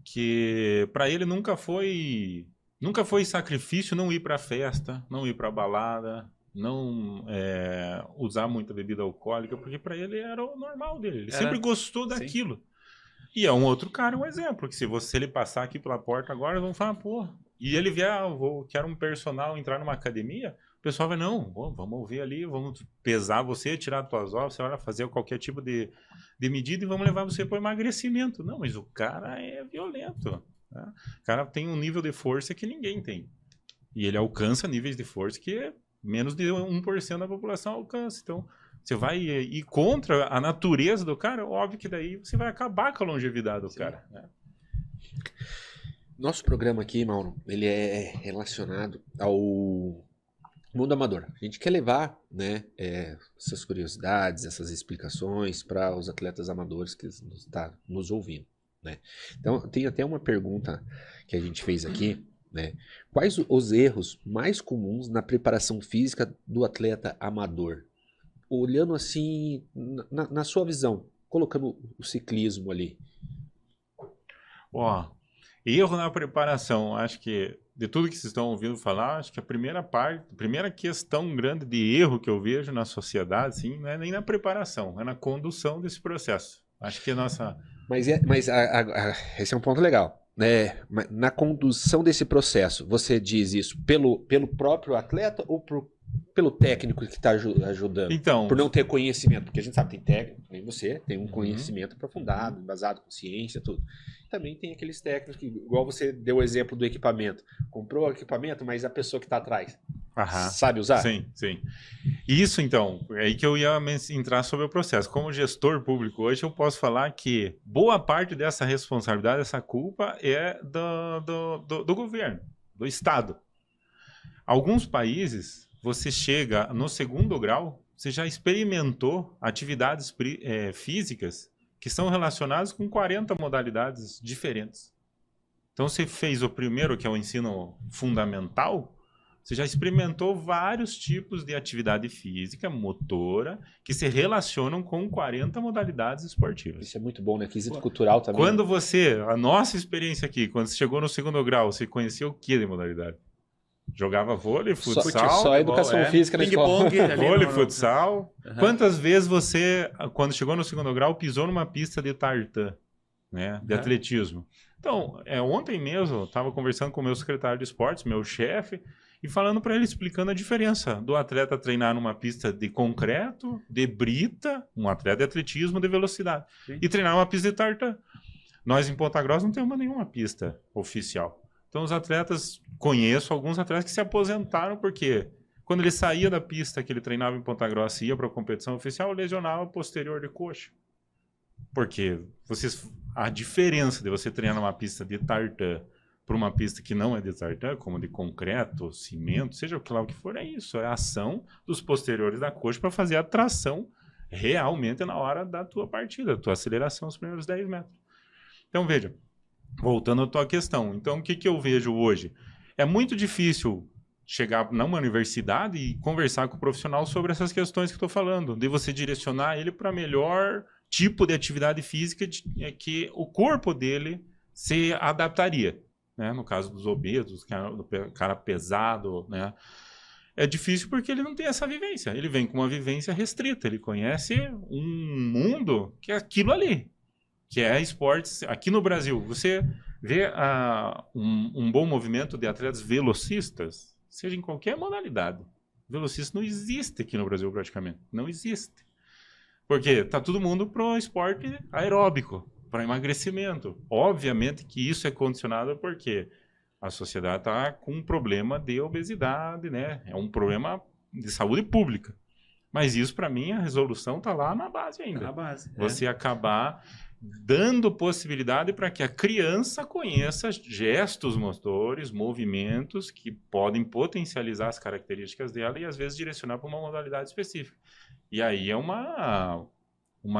que para ele nunca foi sacrifício não ir para festa, não ir para balada, não usar muita bebida alcoólica, porque para ele era o normal dele. Ele sempre gostou daquilo. Sim. E é um outro cara, um exemplo, que se ele passar aqui pela porta agora, vão falar, pô, e ele vier, quero um personal entrar numa academia, o pessoal vai, não, vamos ouvir ali, vamos pesar você, tirar tuas ovas, você vai fazer qualquer tipo de medida e vamos levar você para o emagrecimento. Não, mas o cara é violento. Né? O cara tem um nível de força que ninguém tem. E ele alcança níveis de força que menos de 1% da população alcança. Então, você vai ir contra a natureza do cara, óbvio que daí você vai acabar com a longevidade do cara. Né? Nosso programa aqui, Mauro, ele é relacionado ao mundo amador. A gente quer levar, né, essas curiosidades, essas explicações para os atletas amadores que estão nos ouvindo. Né? Então, tem até uma pergunta que a gente fez aqui, né? Quais os erros mais comuns na preparação física do atleta amador? Olhando assim, na sua visão, colocando o ciclismo ali. Erro na preparação, acho que de tudo que vocês estão ouvindo falar, acho que a primeira questão grande de erro que eu vejo na sociedade, assim, não é nem na preparação, é na condução desse processo. Acho que a nossa... Mas esse é um ponto legal. Né? Na condução desse processo, você diz isso pelo próprio atleta ou pelo técnico que está ajudando? Então, por não ter conhecimento, porque a gente sabe, tem técnico, nem você, tem um conhecimento aprofundado, embasado com ciência, tudo. Também tem aqueles técnicos que, igual você deu o exemplo do equipamento. Comprou o equipamento, mas a pessoa que está atrás sabe usar? Sim, sim. Isso, então, é aí que eu ia entrar sobre o processo. Como gestor público hoje, eu posso falar que boa parte dessa responsabilidade, dessa culpa é do governo, do Estado. Alguns países, você chega no segundo grau, você já experimentou atividades físicas que são relacionadas com 40 modalidades diferentes. Então, você fez o primeiro, que é o ensino fundamental, você já experimentou vários tipos de atividade física, motora, que se relacionam com 40 modalidades esportivas. Isso é muito bom, né? Quesito cultural também. Quando a nossa experiência aqui, quando você chegou no segundo grau, você conhecia o que de modalidade? Jogava vôlei, futsal... Só educação física na escola. Vôlei, futsal. Uhum. Quantas vezes você, quando chegou no segundo grau, pisou numa pista de tartan, né? De atletismo? Então, ontem mesmo, eu estava conversando com o meu secretário de esportes, meu chefe, e falando para ele, explicando a diferença do atleta treinar numa pista de concreto, de brita, um atleta de atletismo, de velocidade, e treinar numa pista de tartan. Nós, em Ponta Grossa, não temos nenhuma pista oficial. Então, conheço alguns atletas que se aposentaram porque quando ele saía da pista que ele treinava em Ponta Grossa e ia para a competição oficial, lesionava o posterior de coxa. Porque a diferença de você treinar numa pista de tartan para uma pista que não é de tartan, como de concreto, cimento, seja o que for, é isso. É a ação dos posteriores da coxa para fazer a tração realmente na hora da tua partida, da tua aceleração nos primeiros 10 metros. Então, veja, voltando à tua questão. Então, o que eu vejo hoje? É muito difícil chegar numa universidade e conversar com o profissional sobre essas questões que estou falando, de você direcionar ele para melhor tipo de atividade física que o corpo dele se adaptaria. Né? No caso dos obesos, do cara pesado, né? É difícil porque ele não tem essa vivência. Ele vem com uma vivência restrita. Ele conhece um mundo que é aquilo ali, que é esportes. Aqui no Brasil, você vê um bom movimento de atletas velocistas, seja em qualquer modalidade. Velocista não existe aqui no Brasil praticamente. Não existe. Porque está todo mundo para o esporte aeróbico, para emagrecimento. Obviamente que isso é condicionado porque a sociedade está com um problema de obesidade, né? É um problema de saúde pública. Mas isso, para mim, a resolução está lá na base ainda. Na base. Você acabar dando possibilidade para que a criança conheça gestos motores, movimentos que podem potencializar as características dela e, às vezes, direcionar para uma modalidade específica. E aí é uma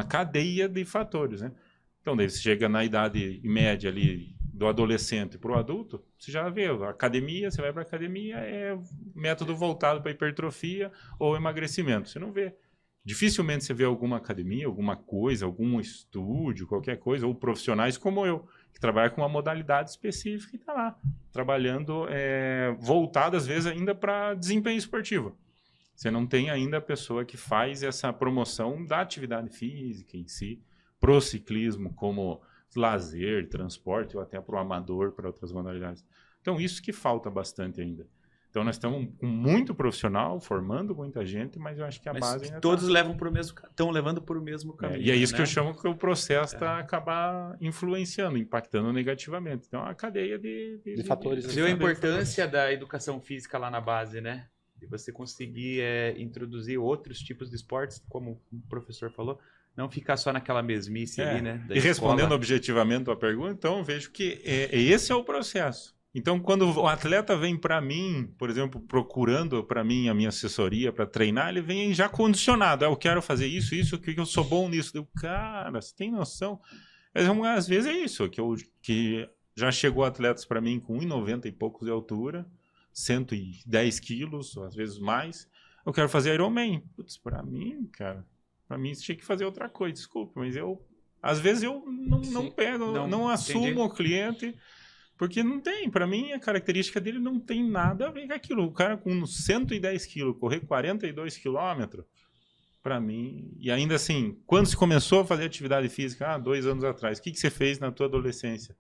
cadeia de fatores, né? Então, daí você chega na idade média ali do adolescente para o adulto, você já vê, a academia, você vai para a academia, é método voltado para hipertrofia ou emagrecimento. Você não vê. Dificilmente você vê alguma academia, alguma coisa, algum estúdio, qualquer coisa, ou profissionais como eu, que trabalham com uma modalidade específica e está lá, trabalhando voltado, às vezes, ainda para desempenho esportivo. Você não tem ainda a pessoa que faz essa promoção da atividade física em si, pro ciclismo como lazer, transporte, ou até para o amador, para outras modalidades. Então, isso que falta bastante ainda. Então, nós estamos com muito profissional, formando muita gente, mas eu acho que a base ainda todos estão levando para o mesmo caminho. E é isso, né, que eu chamo que o processo está acabar influenciando, impactando negativamente. Então, a cadeia de fatores. Você viu a importância da educação física lá na base, né? De você conseguir introduzir outros tipos de esportes, como o professor falou, não ficar só naquela mesmice ali, né? E respondendo objetivamente a pergunta, então, eu vejo que esse é o processo. Então, quando o atleta vem para mim, por exemplo, procurando para mim a minha assessoria para treinar, ele vem já condicionado. Eu quero fazer isso, que eu sou bom nisso. Cara, você tem noção? Às vezes é isso, que já chegou atletas para mim com 1,90 e poucos de altura, 110 quilos, às vezes mais. Eu quero fazer Ironman. Putz, para mim, cara, para mim você tinha que fazer outra coisa, desculpa, mas às vezes eu não pego, não assumo o cliente. Porque não tem, para mim, a característica dele não tem nada a ver com aquilo. O cara com 110 quilos, correr 42 quilômetros, para mim... E ainda assim, quando você começou a fazer atividade física? 2 anos atrás. O que você fez na tua adolescência?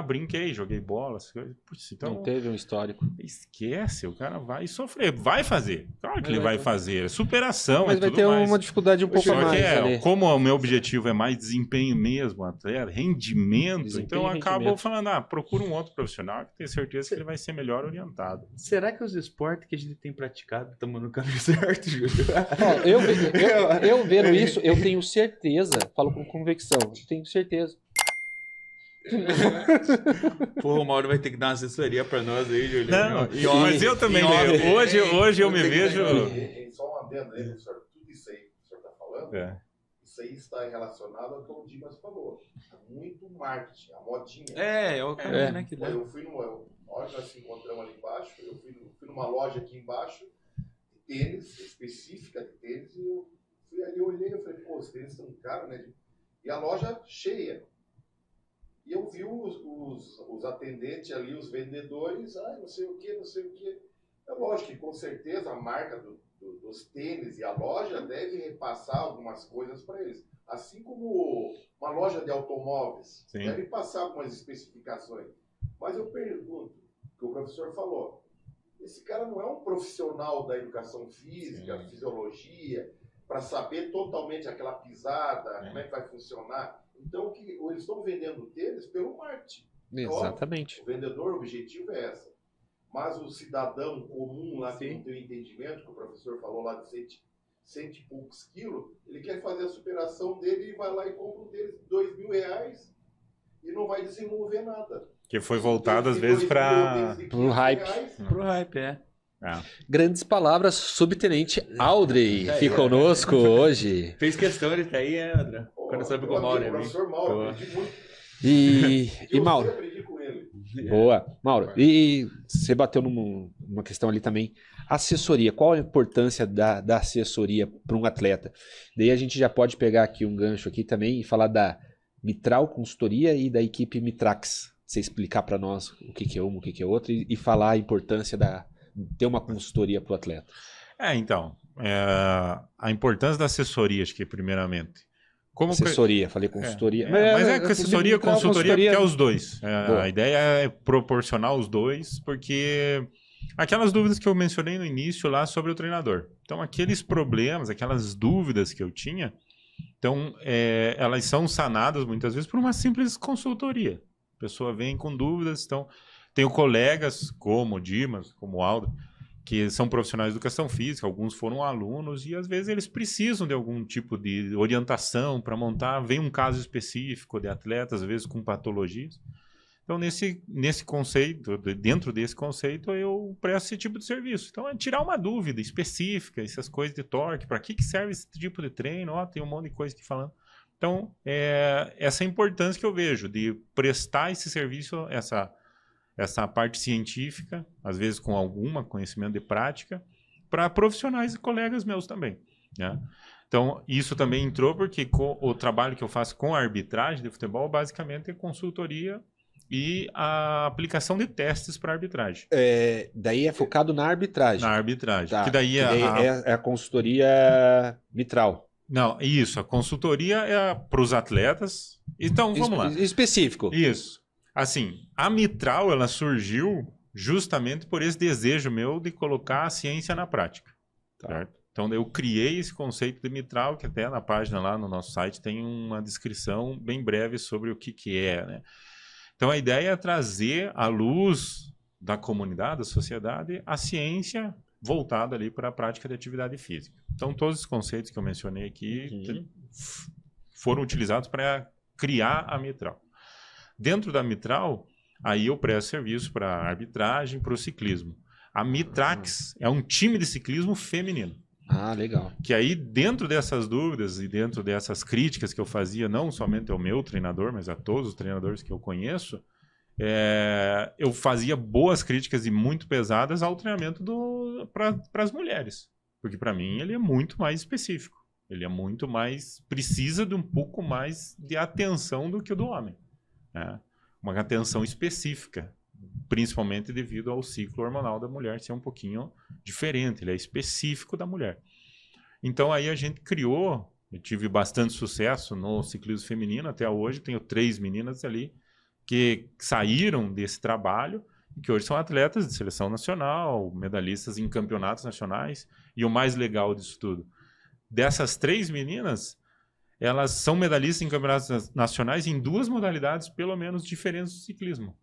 Brinquei, joguei bola. Putz, então, não teve um histórico. Esquece, o cara vai sofrer. Vai fazer. Claro que ele vai fazer. É superação, mas vai ter uma dificuldade um pouco mais. Como o meu objetivo é mais desempenho mesmo, atleta, rendimento, então eu acabo falando, procura um outro profissional que tenho certeza que ele vai ser melhor orientado. Será que os esportes que a gente tem praticado estamos no caminho certo, Júlio? Eu vendo isso, eu tenho certeza, falo com convicção, tenho certeza. Porra, o Mauro vai ter que dar uma assessoria pra nós aí, Júlio. Não, mas eu também, hoje eu me vejo... Só um adendo aí, professor, tudo isso aí que o senhor está falando, isso aí está relacionado ao que o Dimas falou. Muito marketing, a modinha. É o caminho, né? Que eu fui nós se encontramos ali embaixo, eu fui numa loja aqui embaixo, de tênis, específica de tênis, e eu fui ali, olhei, eu falei, pô, os tênis são caros, né? E a loja cheia. E eu vi os atendentes ali, os vendedores, não sei o que. É lógico que com certeza a marca dos tênis e a loja deve repassar algumas coisas para eles. Assim como uma loja de automóveis deve passar algumas especificações. Mas eu pergunto, que o professor falou, esse cara não é um profissional da educação física, fisiologia, para saber totalmente aquela pisada, como é que vai funcionar. Então, eles estão vendendo tênis pelo marketing. Exatamente. O vendedor, o objetivo é essa. Mas o cidadão comum lá, que não tem o entendimento, que o professor falou lá de 100 e poucos quilos, ele quer fazer a superação dele e vai lá e compra um tênis de R$2.000 e não vai desenvolver nada. Que foi voltado, às vezes, para o hype. Pro hype, Grandes palavras, subtenente Aldrey, que conosco hoje. Fez questão, ele tá aí, André? Quero saber com o Mauro. Professor Mauro, aprendi muito. E Mauro. Eu aprendi com ele. Boa. Mauro, e você bateu numa questão ali também. Assessoria, qual a importância da assessoria para um atleta? Daí a gente já pode pegar aqui um gancho aqui também e falar da Mitral Consultoria e da equipe Mitrax. Você explicar para nós o que é uma, o que é outra e falar a importância ter uma consultoria para o atleta. Então, a importância da assessoria, acho que primeiramente. Falei consultoria. Mas é que assessoria e consultoria porque é os dois. A ideia é proporcionar os dois, porque aquelas dúvidas que eu mencionei no início lá sobre o treinador. Então, aqueles problemas, aquelas dúvidas que eu tinha, então, elas são sanadas muitas vezes por uma simples consultoria. A pessoa vem com dúvidas, então... Tenho colegas como o Dimas, como o Aldo, que são profissionais de educação física, alguns foram alunos, e às vezes eles precisam de algum tipo de orientação para montar, vem um caso específico de atletas, às vezes com patologias. Então, nesse conceito, dentro desse conceito, eu presto esse tipo de serviço. Então, é tirar uma dúvida específica, essas coisas de torque, para que serve esse tipo de treino, tem um monte de coisa aqui falando. Então, essa importância que eu vejo de prestar esse serviço, essa parte científica, às vezes com algum conhecimento de prática, para profissionais e colegas meus também, né? Então, isso também entrou porque o trabalho que eu faço com a arbitragem de futebol, basicamente é consultoria e a aplicação de testes para arbitragem. Daí é focado na arbitragem. Na arbitragem. Tá. Que daí é a consultoria mitral. Não, isso. A consultoria é para os atletas. Então, vamos lá. Específico. Isso. Assim, a mitral, ela surgiu justamente por esse desejo meu de colocar a ciência na prática. Tá. Certo? Então, eu criei esse conceito de mitral, que até na página lá no nosso site tem uma descrição bem breve sobre o que é, né? Então, a ideia é trazer à luz da comunidade, da sociedade, a ciência voltada ali para a prática de atividade física. Então, todos os conceitos que eu mencionei aqui foram utilizados para criar a mitral. Dentro da mitral, aí eu presto serviço para arbitragem, para o ciclismo. A Mitrax é um time de ciclismo feminino. Ah, legal. Que aí, dentro dessas dúvidas e dentro dessas críticas que eu fazia, não somente ao meu treinador, mas a todos os treinadores que eu conheço, eu fazia boas críticas e muito pesadas ao treinamento para as mulheres. Porque, para mim, ele é muito mais específico. Ele é muito mais... Precisa de um pouco mais de atenção do que o do homem, né? Uma atenção específica, principalmente devido ao ciclo hormonal da mulher ser um pouquinho diferente, ele é específico da mulher. Então aí a gente criou, eu tive bastante sucesso no ciclismo feminino, até hoje tenho 3 meninas ali que saíram desse trabalho e que hoje são atletas de seleção nacional, medalhistas em campeonatos nacionais, e o mais legal disso tudo, dessas 3 meninas, elas são medalhistas em campeonatos nacionais em 2 modalidades, pelo menos, diferentes do ciclismo.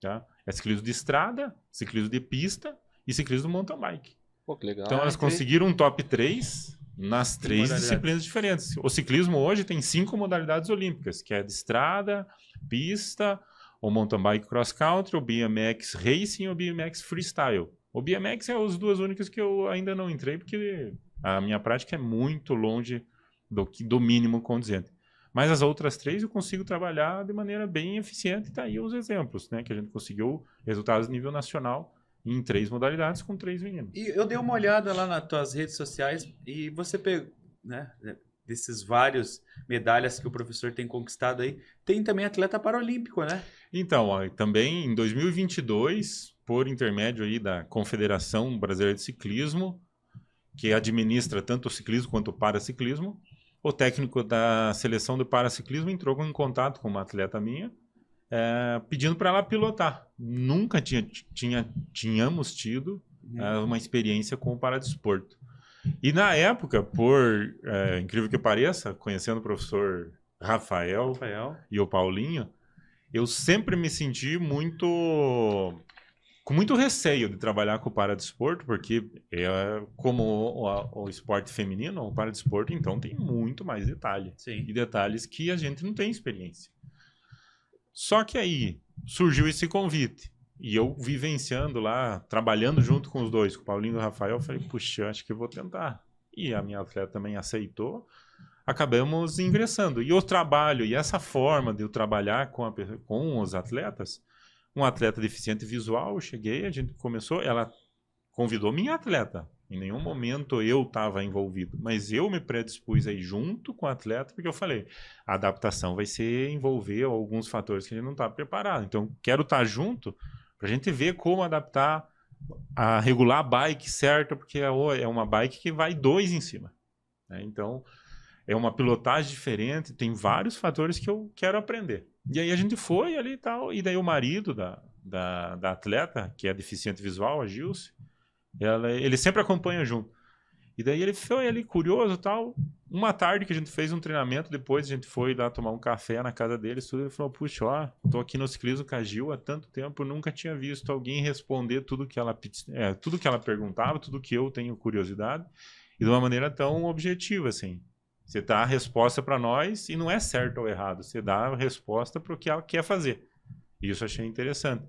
Tá? É ciclismo de estrada, ciclismo de pista e ciclismo mountain bike. Pô, que legal. Então elas conseguiram um top 3 nas 3 disciplinas diferentes. O ciclismo hoje tem 5 modalidades olímpicas, que é de estrada, pista, o mountain bike cross country, o BMX racing e o BMX freestyle. O BMX é as 2 únicas que eu ainda não entrei, porque a minha prática é muito longe do mínimo condizente. Mas as outras 3 eu consigo trabalhar de maneira bem eficiente, e tá aí os exemplos, né? Que a gente conseguiu resultados a nível nacional em 3 modalidades com 3 meninos. E eu dei uma olhada lá nas tuas redes sociais e você pegou, né, desses vários medalhas que o professor tem conquistado aí, tem também atleta paralímpico, né? Então, também em 2022, por intermédio aí da Confederação Brasileira de Ciclismo, que administra tanto o ciclismo quanto o paraciclismo, o técnico da seleção do paraciclismo entrou em contato com uma atleta minha, pedindo para ela pilotar. Nunca tínhamos tido uma experiência com o paradesporto. E na época, por incrível que pareça, conhecendo o professor Rafael e o Paulinho, eu sempre me senti com muito receio de trabalhar com o paradesporto, porque como o esporte feminino, o paradesporto, então, tem muito mais detalhe. Sim. E detalhes que a gente não tem experiência. Só que aí surgiu esse convite. E eu vivenciando lá, trabalhando junto com os dois, com o Paulinho e o Rafael, eu falei, puxa, acho que eu vou tentar. E a minha atleta também aceitou. Acabamos ingressando. E o trabalho, e essa forma de eu trabalhar com os atletas, um atleta deficiente visual, eu cheguei, a gente começou, ela convidou minha atleta. Em nenhum momento eu estava envolvido, mas eu me predispus aí junto com o atleta, porque eu falei, a adaptação vai envolver alguns fatores que a gente não está preparado. Então, quero estar junto para a gente ver como adaptar, a regular a bike certo, porque é uma bike que vai 2 em cima, né? Então, é uma pilotagem diferente, tem vários fatores que eu quero aprender. E aí a gente foi ali e tal, e daí o marido da atleta, que é deficiente visual, a Gilce, ele sempre acompanha junto. E daí ele foi ali curioso e tal, uma tarde que a gente fez um treinamento, depois a gente foi lá tomar um café na casa dele, tudo, ele falou, puxa, ó, tô aqui no ciclismo com a Gil há tanto tempo, nunca tinha visto alguém responder tudo que ela perguntava, tudo que eu tenho curiosidade, e de uma maneira tão objetiva, assim. Você dá a resposta para nós e não é certo ou errado, você dá a resposta para o que ela quer fazer. Isso eu achei interessante.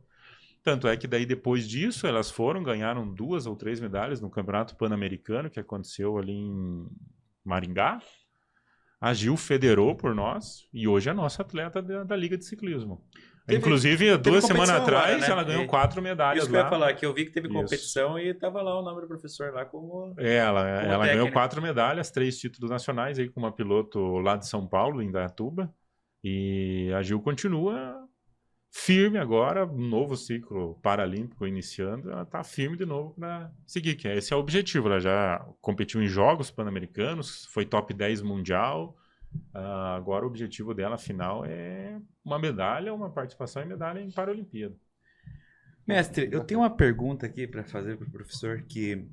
Tanto é que daí depois disso elas ganharam 2 ou 3 medalhas no Campeonato Pan-Americano que aconteceu ali em Maringá. A Gil federou por nós e hoje é nossa atleta da Liga de Ciclismo. Inclusive, 2 semanas atrás, agora, né? Ela ganhou 4 medalhas. Isso que eu ia falar, que eu vi que teve competição e estava lá o nome do professor lá como. Ela ganhou 4 medalhas, 3 títulos nacionais aí com uma piloto lá de São Paulo, em Indaiatuba. E a Gil continua firme agora, um novo ciclo paralímpico iniciando, ela está firme de novo para seguir, que esse é o objetivo. Ela já competiu em Jogos Pan-Americanos, foi top 10 mundial, agora o objetivo dela final é uma medalha, uma participação em medalha em Paralimpíada. Mestre, eu tenho uma pergunta aqui para fazer para o professor que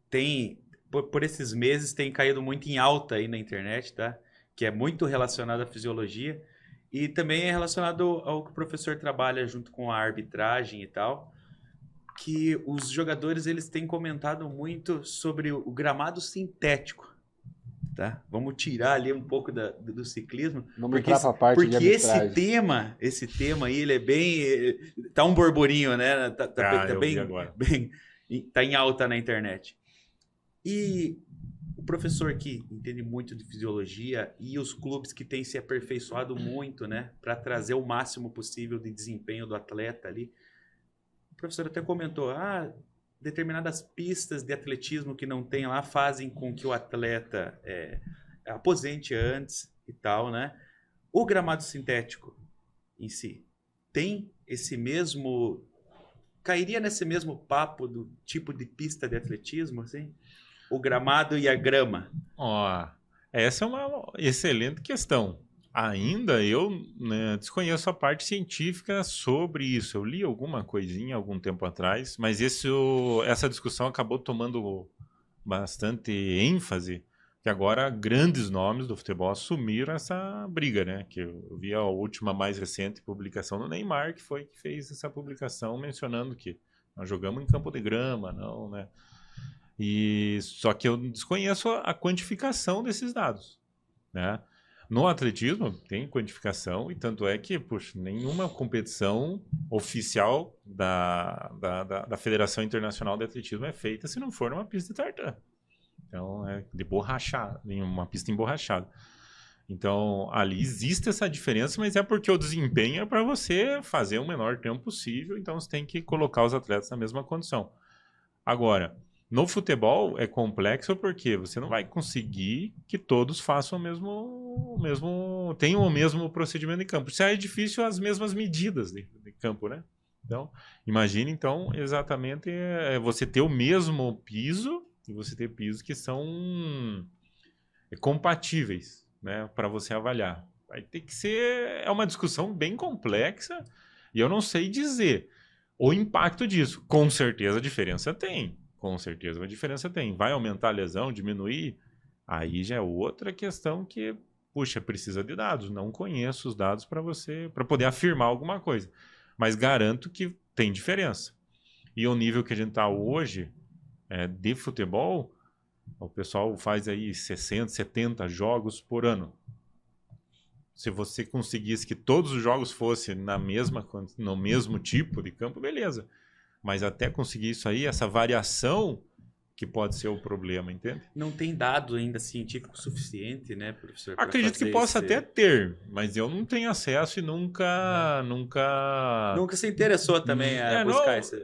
tem, por esses meses, tem caído muito em alta aí na internet, tá? Que é muito relacionado à fisiologia. E também é relacionado ao que o professor trabalha junto com a arbitragem e tal, que os jogadores eles têm comentado muito sobre o gramado sintético, tá? Vamos tirar ali um pouco do ciclismo, Vamos entrar para a parte de arbitragem. esse tema aí, ele é bem, tá um borburinho, né? Tá em alta na internet. E o professor que entende muito de fisiologia e os clubes que têm se aperfeiçoado muito, né, para trazer o máximo possível de desempenho do atleta ali. O professor até comentou, determinadas pistas de atletismo que não tem lá fazem com que o atleta aposente antes e tal, né? O gramado sintético em si tem esse mesmo... Cairia nesse mesmo papo do tipo de pista de atletismo, assim? O gramado e a grama? Essa é uma excelente questão. Ainda eu desconheço a parte científica sobre isso. Eu li alguma coisinha algum tempo atrás, mas essa discussão acabou tomando bastante ênfase, que agora grandes nomes do futebol assumiram essa briga, né? Que eu vi a última mais recente publicação do Neymar, que fez essa publicação mencionando que nós jogamos em campo de grama, não, né? Só que eu desconheço a quantificação desses dados, né? No atletismo tem quantificação e tanto é que, nenhuma competição oficial da Federação Internacional de Atletismo é feita se não for numa pista de tartan. Então, é de borrachada, uma pista emborrachada. Então, ali existe essa diferença, mas é porque o desempenho é para você fazer o menor tempo possível, então você tem que colocar os atletas na mesma condição. Agora, no futebol é complexo porque você não vai conseguir que todos façam tenham o mesmo procedimento de campo. Isso é difícil, as mesmas medidas de campo, né? Então, imagine então exatamente você ter o mesmo piso e você ter pisos que são compatíveis, né, para você avaliar. Vai ter que ser uma discussão bem complexa e eu não sei dizer o impacto disso. Com certeza a diferença tem. Com certeza, a diferença tem. Vai aumentar a lesão, diminuir? Aí já é outra questão que, precisa de dados. Não conheço os dados para poder afirmar alguma coisa. Mas garanto que tem diferença. E o nível que a gente está hoje de futebol, o pessoal faz aí 60, 70 jogos por ano. Se você conseguisse que todos os jogos fossem no mesmo tipo de campo, beleza. Mas até conseguir isso aí, essa variação que pode ser o problema, entende? Não tem dado ainda científico suficiente, né, professor? Acredito que possa até ter, mas eu não tenho acesso e nunca se interessou também a buscar isso.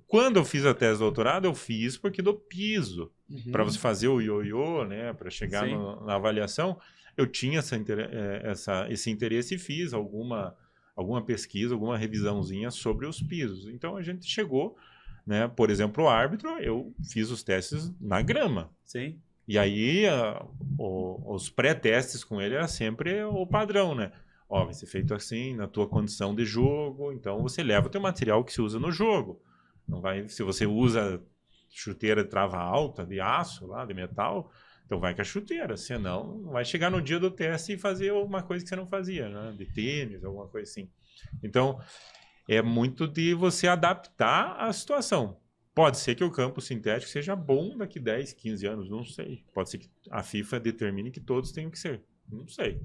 Quando eu fiz a tese de doutorado, eu fiz porque do piso. Para você fazer o ioiô, né, para chegar na avaliação, eu tinha esse interesse e fiz alguma pesquisa, alguma revisãozinha sobre os pisos. Então a gente chegou, né? Por exemplo, o árbitro, eu fiz os testes na grama. Sim. E aí os pré-testes com ele era sempre o padrão, né? Vai ser feito assim, na tua condição de jogo, então você leva o teu material que se usa no jogo. Não vai, se você usa chuteira de trava alta, de aço, lá, de metal, então vai com a chuteira, senão vai chegar no dia do teste e fazer uma coisa que você não fazia, né? De tênis, alguma coisa assim. Então, é muito de você adaptar a situação. Pode ser que o campo sintético seja bom daqui 10, 15 anos, não sei. Pode ser que a FIFA determine que todos tenham que ser, não sei.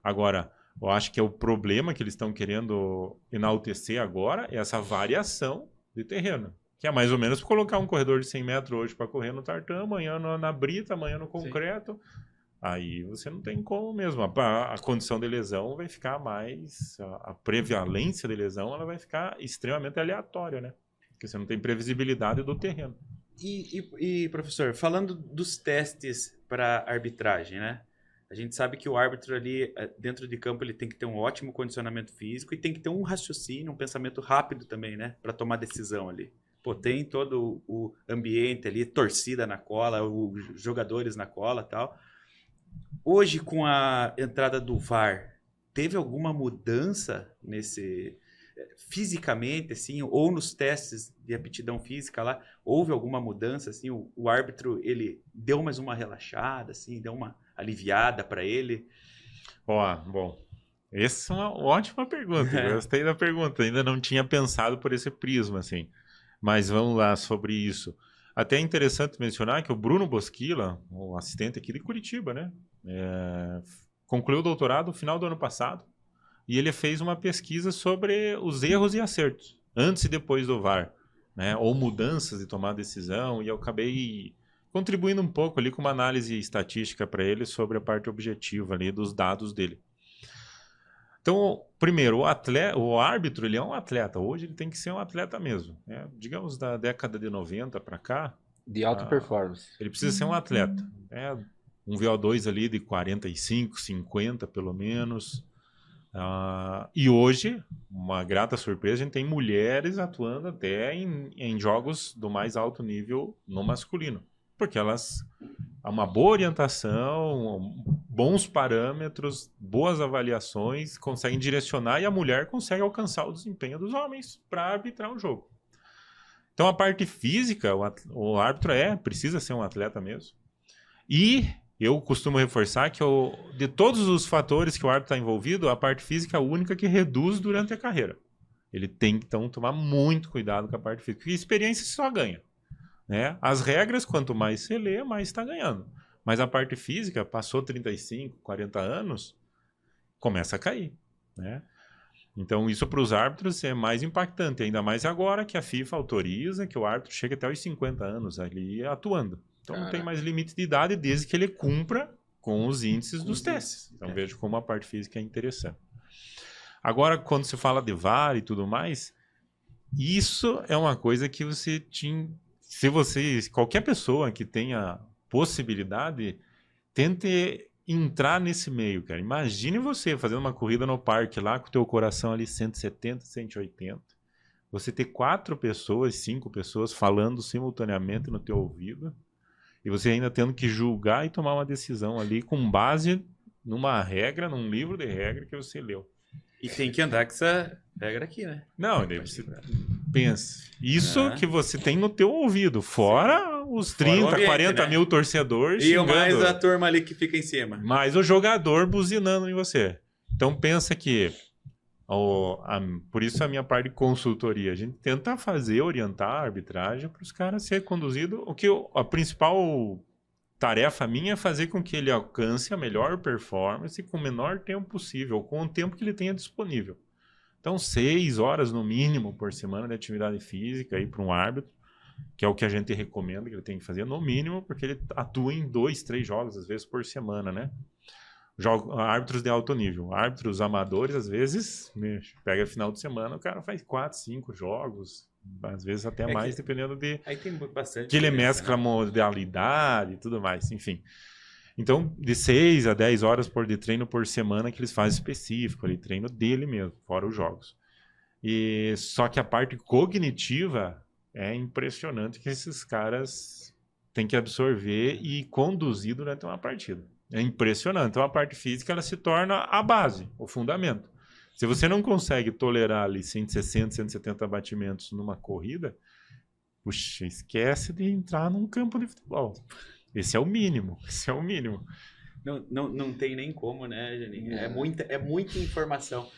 Agora, eu acho que é o problema que eles estão querendo enaltecer agora é essa variação de terreno. Que é mais ou menos colocar um corredor de 100 metros hoje para correr no tartan, amanhã na brita, amanhã no concreto. Sim. Aí você não tem como mesmo. A condição de lesão vai ficar mais... A prevalência de lesão ela vai ficar extremamente aleatória, né? Porque você não tem previsibilidade do terreno. E professor, falando dos testes para arbitragem, né? A gente sabe que o árbitro ali, dentro de campo, ele tem que ter um ótimo condicionamento físico e tem que ter um raciocínio, um pensamento rápido também, né? Para tomar decisão ali. Pô, tem todo o ambiente ali, torcida na cola, os jogadores na cola e tal. Hoje, com a entrada do VAR, teve alguma mudança fisicamente, assim, ou nos testes de aptidão física lá, houve alguma mudança, assim, o árbitro, ele deu mais uma relaxada, assim, deu uma aliviada para ele? Bom, essa é uma ótima pergunta, eu gostei da pergunta, ainda não tinha pensado por esse prisma, assim. Mas vamos lá sobre isso. Até é interessante mencionar que o Bruno Bosquila, o assistente aqui de Curitiba, né? Concluiu o doutorado no final do ano passado e ele fez uma pesquisa sobre os erros e acertos, antes e depois do VAR, né? Ou mudanças de tomar decisão, e eu acabei contribuindo um pouco ali com uma análise estatística para ele sobre a parte objetiva ali dos dados dele. Então, primeiro, o árbitro, ele é um atleta. Hoje ele tem que ser um atleta mesmo, né? Digamos, da década de 90 para cá. De alta performance. Ele precisa ser um atleta. Um VO2 ali de 45, 50 pelo menos. E hoje, uma grata surpresa, a gente tem mulheres atuando até em jogos do mais alto nível no masculino. Porque elas... uma boa orientação, bons parâmetros, boas avaliações, conseguem direcionar e a mulher consegue alcançar o desempenho dos homens para arbitrar um jogo. Então a parte física, o árbitro precisa ser um atleta mesmo. E eu costumo reforçar que de todos os fatores que o árbitro está envolvido, a parte física é a única que reduz durante a carreira. Ele tem que então tomar muito cuidado com a parte física, porque experiência só ganha. Né? As regras, quanto mais você lê, mais está ganhando. Mas a parte física, passou 35, 40 anos, começa a cair. Né? Então, isso para os árbitros é mais impactante, ainda mais agora que a FIFA autoriza que o árbitro chegue até os 50 anos ali atuando. Então, não tem mais limite de idade, desde que ele cumpra com os índices dos testes. Então, vejo como a parte física é interessante. Agora, quando se fala de VAR e tudo mais, isso é uma coisa que você tinha... qualquer pessoa que tenha possibilidade, tente entrar nesse meio, cara. Imagine você fazendo uma corrida no parque lá com o teu coração ali 170, 180. Você ter 4 pessoas, 5 pessoas falando simultaneamente no teu ouvido e você ainda tendo que julgar e tomar uma decisão ali com base numa regra, num livro de regra que você leu. E tem que andar com essa regra aqui, né? Não, daí você pensa. Isso que você tem no teu ouvido, fora os 30, ambiente, 40 mil torcedores xingando. E mais a turma ali que fica em cima. Mais o jogador buzinando em você. Então pensa que, por isso a minha parte de consultoria, a gente tenta orientar a arbitragem para os caras ser conduzidos. A principal tarefa minha é fazer com que ele alcance a melhor performance com o menor tempo possível, com o tempo que ele tenha disponível. Então, 6 horas no mínimo por semana de atividade física aí para um árbitro, que é o que a gente recomenda que ele tem que fazer no mínimo, porque ele atua em 2, 3 jogos, às vezes, por semana, né? Árbitros de alto nível. Árbitros amadores, às vezes, pega final de semana, o cara faz 4, 5 jogos, às vezes até mais, dependendo de... Aí tem bastante... Que ele mescla modalidade e tudo mais, enfim. Então, de 6 a 10 horas de treino por semana que eles fazem específico, ali, treino dele mesmo, fora os jogos. Só que a parte cognitiva é impressionante que esses caras têm que absorver e conduzir durante uma partida. É impressionante. Então, a parte física ela se torna a base, o fundamento. Se você não consegue tolerar ali 160, 170 batimentos numa corrida, puxa, esquece de entrar num campo de futebol. Esse é o mínimo, esse é o mínimo. Não tem nem como, né, Janinho? É muita informação.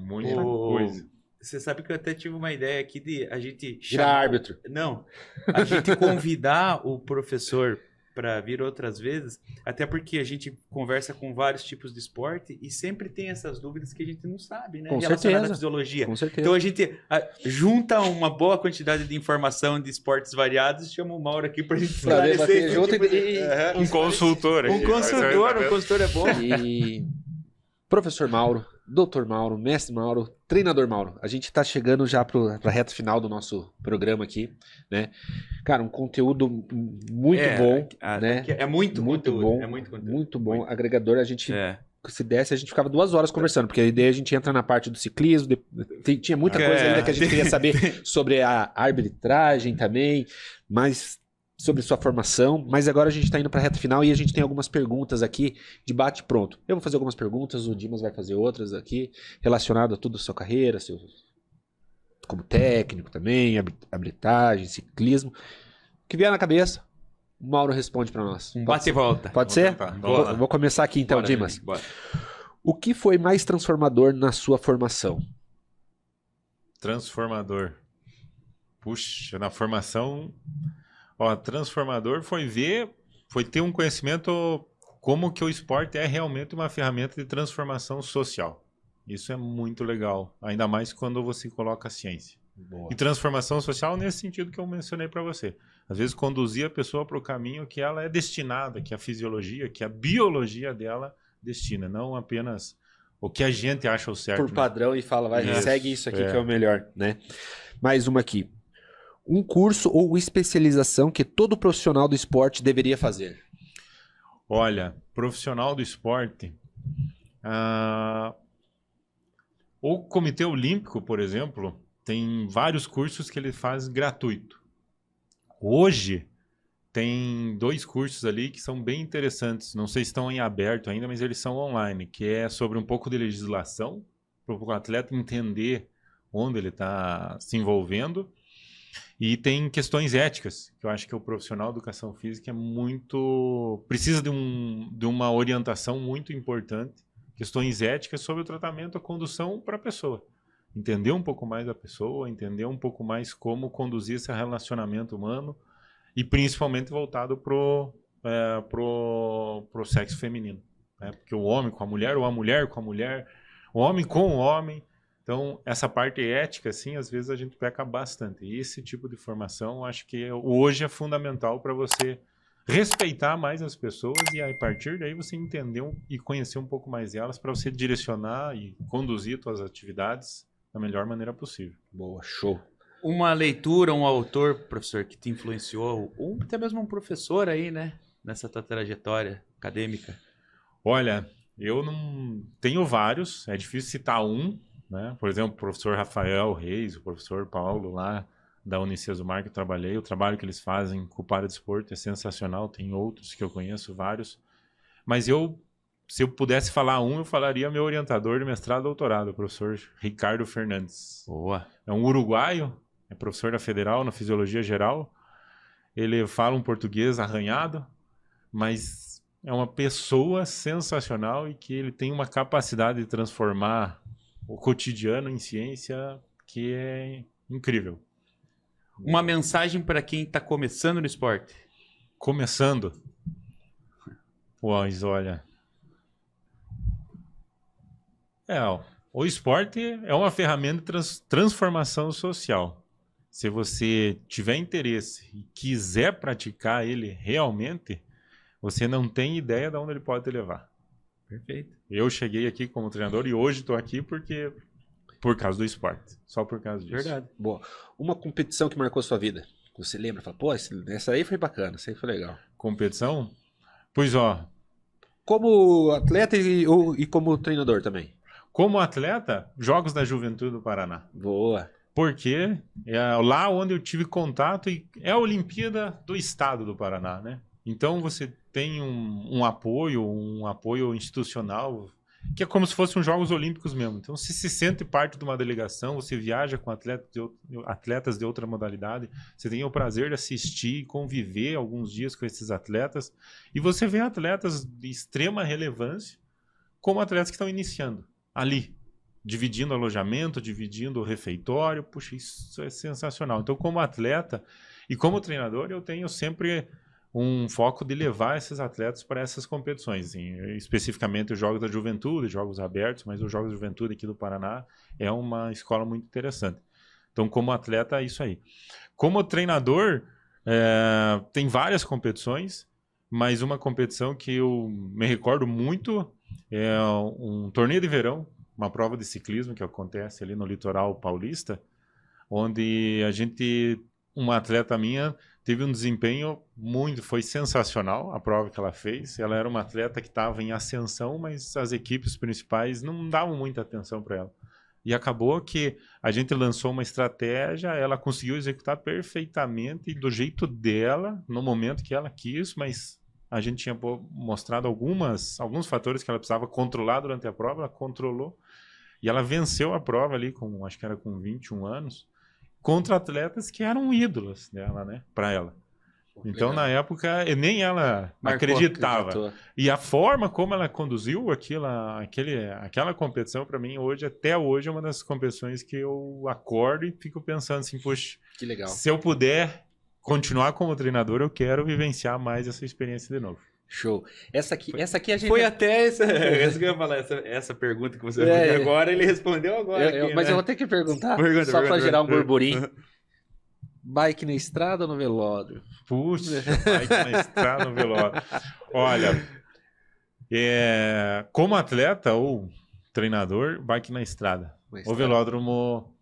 Muita coisa. Você sabe que eu até tive uma ideia aqui de a gente Virar árbitro. Não, a gente convidar o professor para vir outras vezes, até porque a gente conversa com vários tipos de esporte e sempre tem essas dúvidas que a gente não sabe, né? Com Relacionadas certeza. à fisiologia. Com certeza. Então a gente junta uma boa quantidade de informação de esportes variados e chama o Mauro aqui pra gente Pra debater esse junto tipo de- e- Um consultor. Um consultor é bom. E professor Mauro, doutor Mauro, mestre Mauro, treinador Mauro, a gente tá chegando já pra reta final do nosso programa aqui, né? Cara, um conteúdo muito bom, né? É muito conteúdo, bom, é muito conteúdo. muito bom. Agregador, a gente, É. se desse, a gente ficava 2 horas conversando, porque a ideia a gente entra na parte do ciclismo, tinha muita coisa ainda que a gente queria saber sobre a arbitragem também, mas sobre sua formação, mas agora a gente está indo para a reta final e a gente tem algumas perguntas aqui de bate pronto. Eu vou fazer algumas perguntas, o Dimas vai fazer outras aqui, relacionado a tudo a sua carreira, como técnico também, arbitragem, ciclismo. O que vier na cabeça, o Mauro responde para nós. Um bate e volta. Pode Vou ser? tentar. Vou começar aqui então, Bora, Dimas. Janinho, bora. O que foi mais transformador na sua formação? Transformador. Puxa, na formação... Ó, transformador foi ter um conhecimento como que o esporte é realmente uma ferramenta de transformação social. Isso é muito legal, ainda mais quando você coloca a ciência. Boa. E transformação social nesse sentido que eu mencionei para você. Às vezes conduzir a pessoa para o caminho que ela é destinada, que a fisiologia, que a biologia dela destina, não apenas o que a gente acha o certo. Por né? padrão e fala, vai, Isso, segue isso aqui é. que é o melhor, né? Mais uma aqui. Um curso ou especialização que todo profissional do esporte deveria fazer? Olha, profissional do esporte, o Comitê Olímpico, por exemplo, tem vários cursos que ele faz gratuito. Hoje, tem 2 cursos ali que são bem interessantes. Não sei se estão em aberto ainda, mas eles são online, que é sobre um pouco de legislação, para o atleta entender onde ele está se envolvendo. E tem questões éticas, que eu acho que o profissional de educação física precisa de uma orientação muito importante. Questões éticas sobre o tratamento, a condução para a pessoa. Entender um pouco mais da pessoa, entender um pouco mais como conduzir esse relacionamento humano e principalmente voltado pro sexo feminino. Né? Porque o homem com a mulher, ou a mulher com a mulher, o homem com o homem. Então, essa parte ética, assim, às vezes a gente peca bastante. E esse tipo de formação, acho que hoje é fundamental para você respeitar mais as pessoas e, a partir daí, você entender e conhecer um pouco mais elas para você direcionar e conduzir suas atividades da melhor maneira possível. Boa, show. Uma leitura, um autor, professor, que te influenciou, ou até mesmo um professor aí, né? Nessa tua trajetória acadêmica. Olha, eu não tenho vários, é difícil citar um, né? Por exemplo, o professor Rafael Reis, o professor Paulo lá da Unicesumar que eu trabalhei, o trabalho que eles fazem com o Paradesporto é sensacional, tem outros que eu conheço, vários. Mas se eu pudesse falar um, eu falaria meu orientador de mestrado e doutorado, o professor Ricardo Fernandes. Boa. É um uruguaio, é professor da Federal, na Fisiologia Geral. Ele fala um português arranhado, mas é uma pessoa sensacional e que ele tem uma capacidade de transformar o cotidiano em ciência que é incrível. Uma mensagem para quem está começando no esporte. Começando. Pois, olha. O esporte é uma ferramenta de transformação social. Se você tiver interesse e quiser praticar ele realmente, você não tem ideia de onde ele pode te levar. Perfeito. Eu cheguei aqui como treinador e hoje estou aqui por causa do esporte. Só por causa disso. Verdade. Boa. Uma competição que marcou sua vida? Você lembra? Fala, pô, essa aí foi bacana, essa aí foi legal. Competição? Pois ó, Como atleta e como treinador também? como atleta, Jogos da Juventude do Paraná. Boa. Porque é lá onde eu tive contato e é a Olimpíada do Estado do Paraná, né? Então você tem um apoio institucional. que é como se fossem os Jogos Olímpicos mesmo. Então, você se sente parte de uma delegação, você viaja com atletas de outra modalidade, você tem o prazer de assistir e conviver alguns dias com esses atletas, e você vê atletas de extrema relevância como atletas que estão iniciando ali, dividindo alojamento, dividindo o refeitório. Puxa, isso é sensacional. Então, como atleta e como treinador, eu tenho sempre um foco de levar esses atletas para essas competições, assim, especificamente os Jogos da Juventude, Jogos Abertos, mas os Jogos da Juventude aqui do Paraná é uma escola muito interessante. Então, como atleta, é isso aí. Como treinador, tem várias competições, mas uma competição que eu me recordo muito é um torneio de verão, uma prova de ciclismo que acontece ali no litoral paulista, onde uma atleta minha teve um desempenho foi sensacional a prova que ela fez. Ela era uma atleta que estava em ascensão, mas as equipes principais não davam muita atenção para ela. E acabou que a gente lançou uma estratégia, ela conseguiu executar perfeitamente e do jeito dela, no momento que ela quis, mas a gente tinha mostrado alguns fatores que ela precisava controlar durante a prova, ela controlou. E ela venceu a prova ali, acho que era com 21 anos, contra atletas que eram ídolos dela, né, para ela. Então, legal. Na época, nem ela acreditava. E a forma como ela conduziu aquela competição, para mim, até hoje, é uma das competições que eu acordo e fico pensando assim, poxa, que legal. Se eu puder continuar como treinador, eu quero vivenciar mais essa experiência de novo. Show. Essa aqui a gente... Foi até essa que eu ia falar, essa pergunta que você fez agora, ele respondeu agora. Mas eu vou ter que perguntar, só para gerar um burburinho. Bike na estrada ou no velódrio? Puxa, bike na estrada ou no velódrio. Olha, como atleta ou treinador, bike na estrada. O velódromo...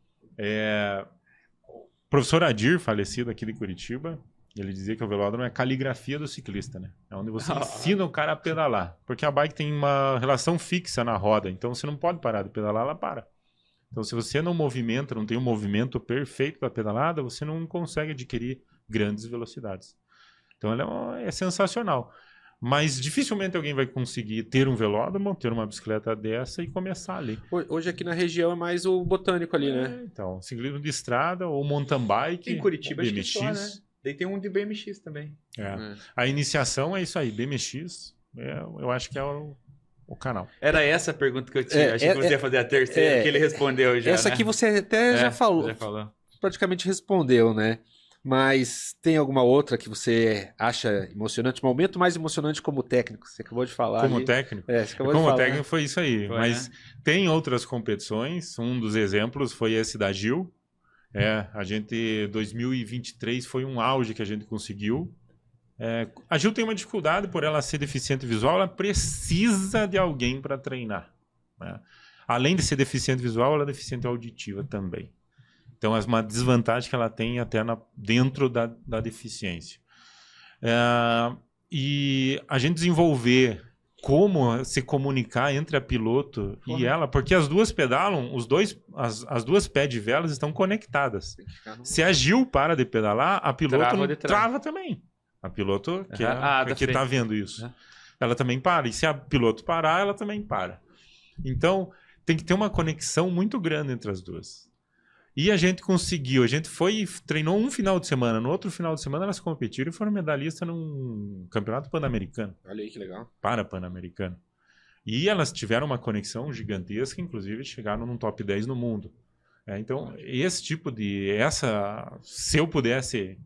O professor Adir, falecido aqui de Curitiba, ele dizia que o velódromo é a caligrafia do ciclista, né? É onde você ensina o cara a pedalar. Porque a bike tem uma relação fixa na roda, então você não pode parar de pedalar, ela para. Então, se você não movimenta, não tem um movimento perfeito da pedalada, você não consegue adquirir grandes velocidades. Então, ela é sensacional. Mas dificilmente alguém vai conseguir ter um velódromo, ter uma bicicleta dessa e começar ali. Hoje aqui na região é mais o botânico ali, né? Então, ciclismo de estrada ou mountain bike. Em Curitiba, BMX. acho que só, né? Daí tem um de BMX também. A iniciação é isso aí, BMX. Eu acho que é o canal. Era essa a pergunta que eu tinha. Achei que você ia fazer a terceira, que ele respondeu já. Essa aqui você até já falou. Praticamente respondeu, né? Mas tem alguma outra que você acha emocionante? Um momento mais emocionante como técnico? Você acabou de falar. Como ali. técnico? Você acabou de falar, técnico, né? Foi isso aí. Foi, mas tem outras competições. Um dos exemplos foi esse da Gil. A gente, 2023 foi um auge que a gente conseguiu. A Gil tem uma dificuldade por ela ser deficiente visual, ela precisa de alguém para treinar, né? Além de ser deficiente visual, ela é deficiente auditiva também. Então, é uma desvantagem que ela tem até dentro da deficiência. E a gente desenvolver como se comunicar entre a piloto e ela, porque as duas pedalam, as duas pés de velas estão conectadas. Se a Gil para de pedalar, a piloto trava também. A piloto que está vendo isso. Ela também para. E se a piloto parar, ela também para. Então, tem que ter uma conexão muito grande entre as duas. E a gente conseguiu. A gente treinou um final de semana. No outro final de semana, elas competiram e foram medalhistas num campeonato pan-americano. Olha aí que legal. Para pan-americano. E elas tiveram uma conexão gigantesca, inclusive chegaram num top 10 no mundo. Então, esse tipo se eu pudesse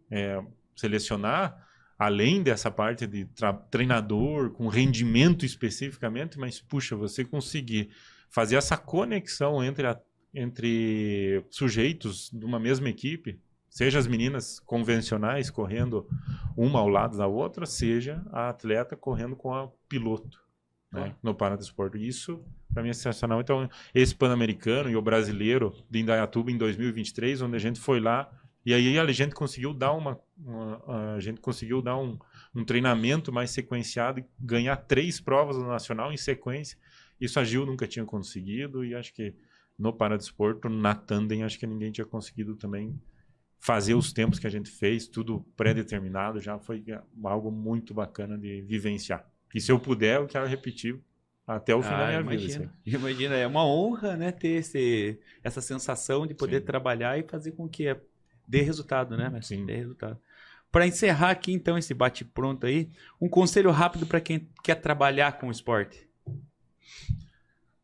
selecionar, além dessa parte de treinador, com rendimento especificamente, mas, puxa, você conseguir fazer essa conexão entre sujeitos de uma mesma equipe, seja as meninas convencionais correndo uma ao lado da outra, seja a atleta correndo com a piloto, né, no Paradesporto. Isso, para mim, é sensacional. Então, esse Pan-Americano e o brasileiro de Indaiatuba em 2023, onde a gente foi lá, e aí a gente conseguiu dar um treinamento mais sequenciado e ganhar 3 provas no Nacional em sequência. Isso a Gil nunca tinha conseguido e acho que no Paradesporto, na tandem, acho que ninguém tinha conseguido também fazer os tempos que a gente fez, tudo pré-determinado, já foi algo muito bacana de vivenciar. E se eu puder, eu quero repetir até o fim da minha vida. Imagina, Assim. imagina, é uma honra, né, ter essa sensação de poder Sim. trabalhar e fazer com que dê resultado, né? Sim. Dê resultado. Para encerrar aqui, então, esse bate-pronto aí, um conselho rápido para quem quer trabalhar com o esporte.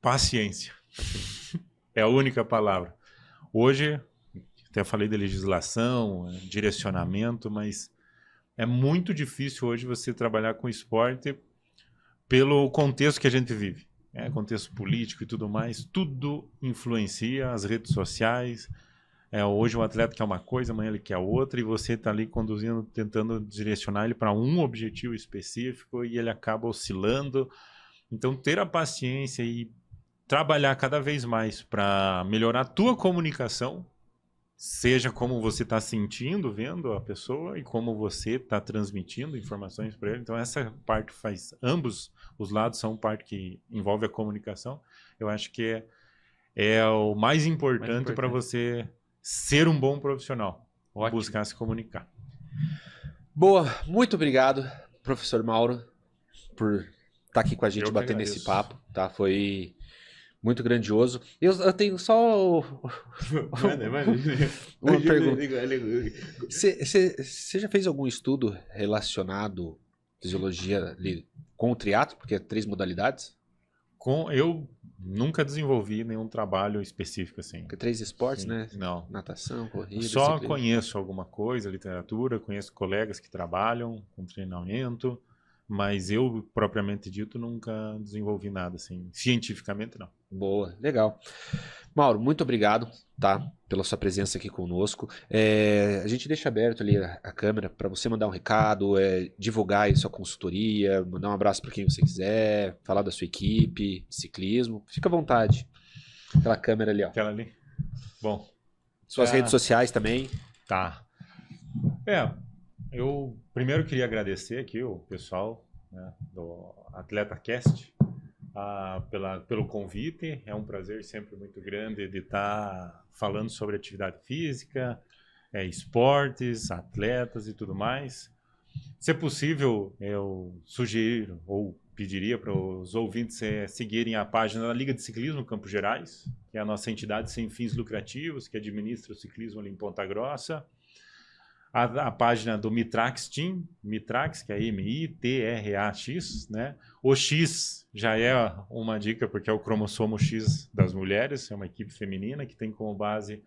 Paciência. É a única palavra. Hoje, até falei de legislação, direcionamento, mas é muito difícil hoje você trabalhar com esporte pelo contexto que a gente vive. Contexto político e tudo mais, tudo influencia, as redes sociais. Hoje o atleta quer uma coisa, amanhã ele quer outra, e você está ali conduzindo, tentando direcionar ele para um objetivo específico e ele acaba oscilando. Então, ter a paciência e trabalhar cada vez mais para melhorar a tua comunicação, seja como você está sentindo, vendo a pessoa, e como você está transmitindo informações para ele. Então, essa parte faz... Ambos os lados são parte que envolve a comunicação. Eu acho que é o mais importante para você ser um bom profissional. Ótimo. Buscar se comunicar. Boa, muito obrigado, professor Mauro, por estar aqui com a gente Eu que batendo agradeço. esse papo, tá? Foi muito grandioso. Eu tenho só uma pergunta. Você já fez algum estudo relacionado à fisiologia ali com o triatlo, porque é 3 modalidades? Eu nunca desenvolvi nenhum trabalho específico assim. Porque 3 esportes, Sim. né? Não. Natação, corrida, Só ciclismo. conheço alguma coisa, literatura, conheço colegas que trabalham com treinamento, mas eu, propriamente dito, nunca desenvolvi nada assim. Cientificamente, não. Boa, legal. Mauro, muito obrigado, tá? Pela sua presença aqui conosco. A gente deixa aberto ali a câmera para você mandar um recado, divulgar aí sua consultoria, mandar um abraço para quem você quiser, falar da sua equipe, de ciclismo. Fica à vontade. Aquela câmera ali, ó. Aquela ali. Bom, Suas redes sociais também. tá. Eu primeiro queria agradecer aqui o pessoal, né, do AtletaCast pelo convite. É um prazer sempre muito grande de estar falando sobre atividade física, esportes, atletas e tudo mais. Se possível, eu sugiro ou pediria para os ouvintes seguirem a página da Liga de Ciclismo Campos Gerais, que é a nossa entidade sem fins lucrativos, que administra o ciclismo ali em Ponta Grossa. A página do Mitrax Team, Mitrax, que é M-I-T-R-A-X, né? O X já é uma dica, porque é o cromossomo X das mulheres, é uma equipe feminina que tem como base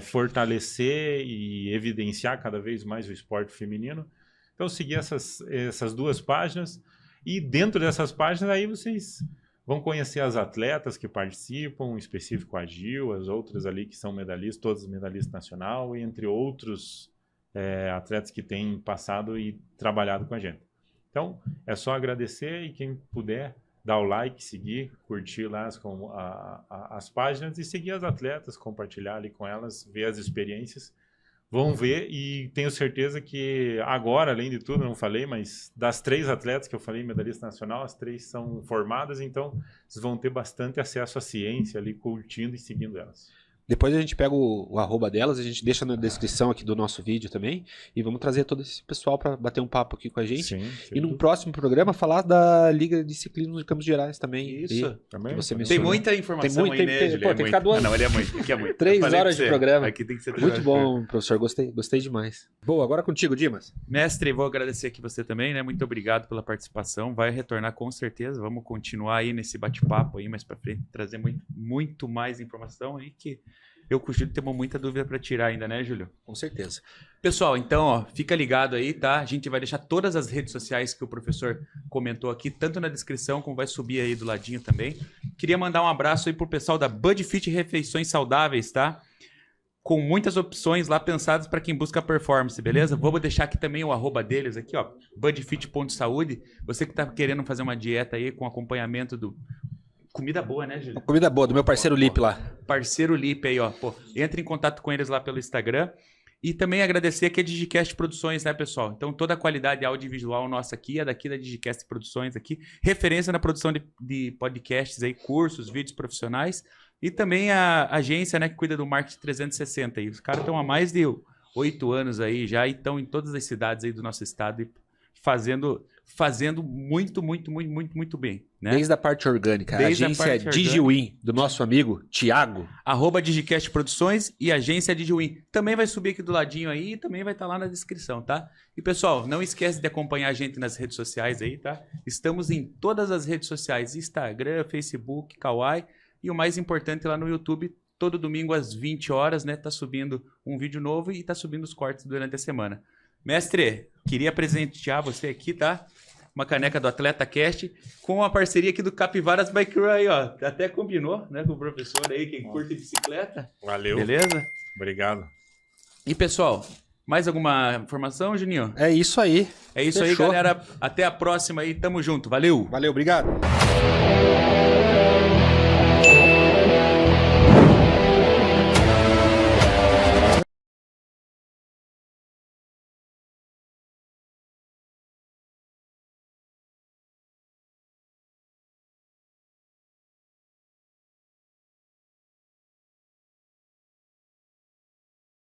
fortalecer e evidenciar cada vez mais o esporte feminino. Então, seguir essas 2 páginas, e dentro dessas páginas aí vocês vão conhecer as atletas que participam, em específico a Gil, as outras ali que são medalhistas, todas medalhistas nacional, e entre outros atletas que têm passado e trabalhado com a gente. Então, é só agradecer, e quem puder, dar o like, seguir, curtir lá as páginas e seguir as atletas, compartilhar ali com elas, ver as experiências. Vão ver, e tenho certeza que agora, além de tudo, não falei, mas das 3 atletas que eu falei, medalhista nacional, as 3 são formadas, então vocês vão ter bastante acesso à ciência ali, curtindo e seguindo elas. Depois a gente pega o arroba delas, a gente deixa na descrição aqui do nosso vídeo também, e vamos trazer todo esse pessoal para bater um papo aqui com a gente. Sim, E num próximo programa falar da Liga de Ciclismo de Campos Gerais também. Isso. Também, você também. Tem mencionou. muita informação Tem muito, aí, né, tem- Júlio? pô, tem que ficar 2 Não, ele é muito, aqui é muito. 3 Eu falei horas pra de você, programa. Aqui tem que ser 3 Muito horas de bom, professor. Gostei demais. Boa, agora contigo, Dimas. Mestre, vou agradecer aqui você também, né? Muito obrigado pela participação. Vai retornar com certeza. Vamos continuar aí nesse bate-papo aí mais pra frente, trazer muito mais informação aí que eu com o Júlio temos muita dúvida para tirar ainda, né, Júlio? Com certeza. Pessoal, então, ó, fica ligado aí, tá? A gente vai deixar todas as redes sociais que o professor comentou aqui, tanto na descrição como vai subir aí do ladinho também. Queria mandar um abraço aí pro pessoal da BudFit Refeições Saudáveis, tá? Com muitas opções lá pensadas para quem busca performance, beleza? Vamos deixar aqui também o arroba deles aqui, ó, budfit.saúde. Você que tá querendo fazer uma dieta aí com acompanhamento do... Comida boa, né, Júlio? Comida boa, do meu parceiro Lipe lá. Parceiro Lipe aí, ó. Pô, entre em contato com eles lá pelo Instagram. E também agradecer aqui a Digicast Produções, né, pessoal? Então, toda a qualidade audiovisual nossa aqui é daqui da Digicast Produções aqui. Referência na produção de podcasts aí, cursos, vídeos profissionais. E também a agência, né, que cuida do Marketing 360 aí. Os caras estão há mais de 8 anos aí já e estão em todas as cidades aí do nosso estado e fazendo muito bem, né? Desde a parte orgânica. Desde a a agência parte DigiWin, do nosso amigo Thiago. @Digicast Produções e agência DigiWin. Também vai subir aqui do ladinho aí e também vai estar lá na descrição, tá? E pessoal, não esquece de acompanhar a gente nas redes sociais aí, tá? Estamos em todas as redes sociais, Instagram, Facebook, Kawaii e o mais importante lá no YouTube, todo domingo às 20 horas, né? Tá subindo um vídeo novo e tá subindo os cortes durante a semana. Mestre, queria presentear você aqui, tá? Uma caneca do Atleta Cast com a parceria aqui do Capivaras Bike Run aí, ó. Até combinou, né, com o professor aí, quem curte bicicleta. Valeu. Beleza? Obrigado. E pessoal, mais alguma informação, Juninho? É isso aí. É isso Fechou. aí, galera. Até a próxima aí. Tamo junto. Valeu. Valeu, obrigado.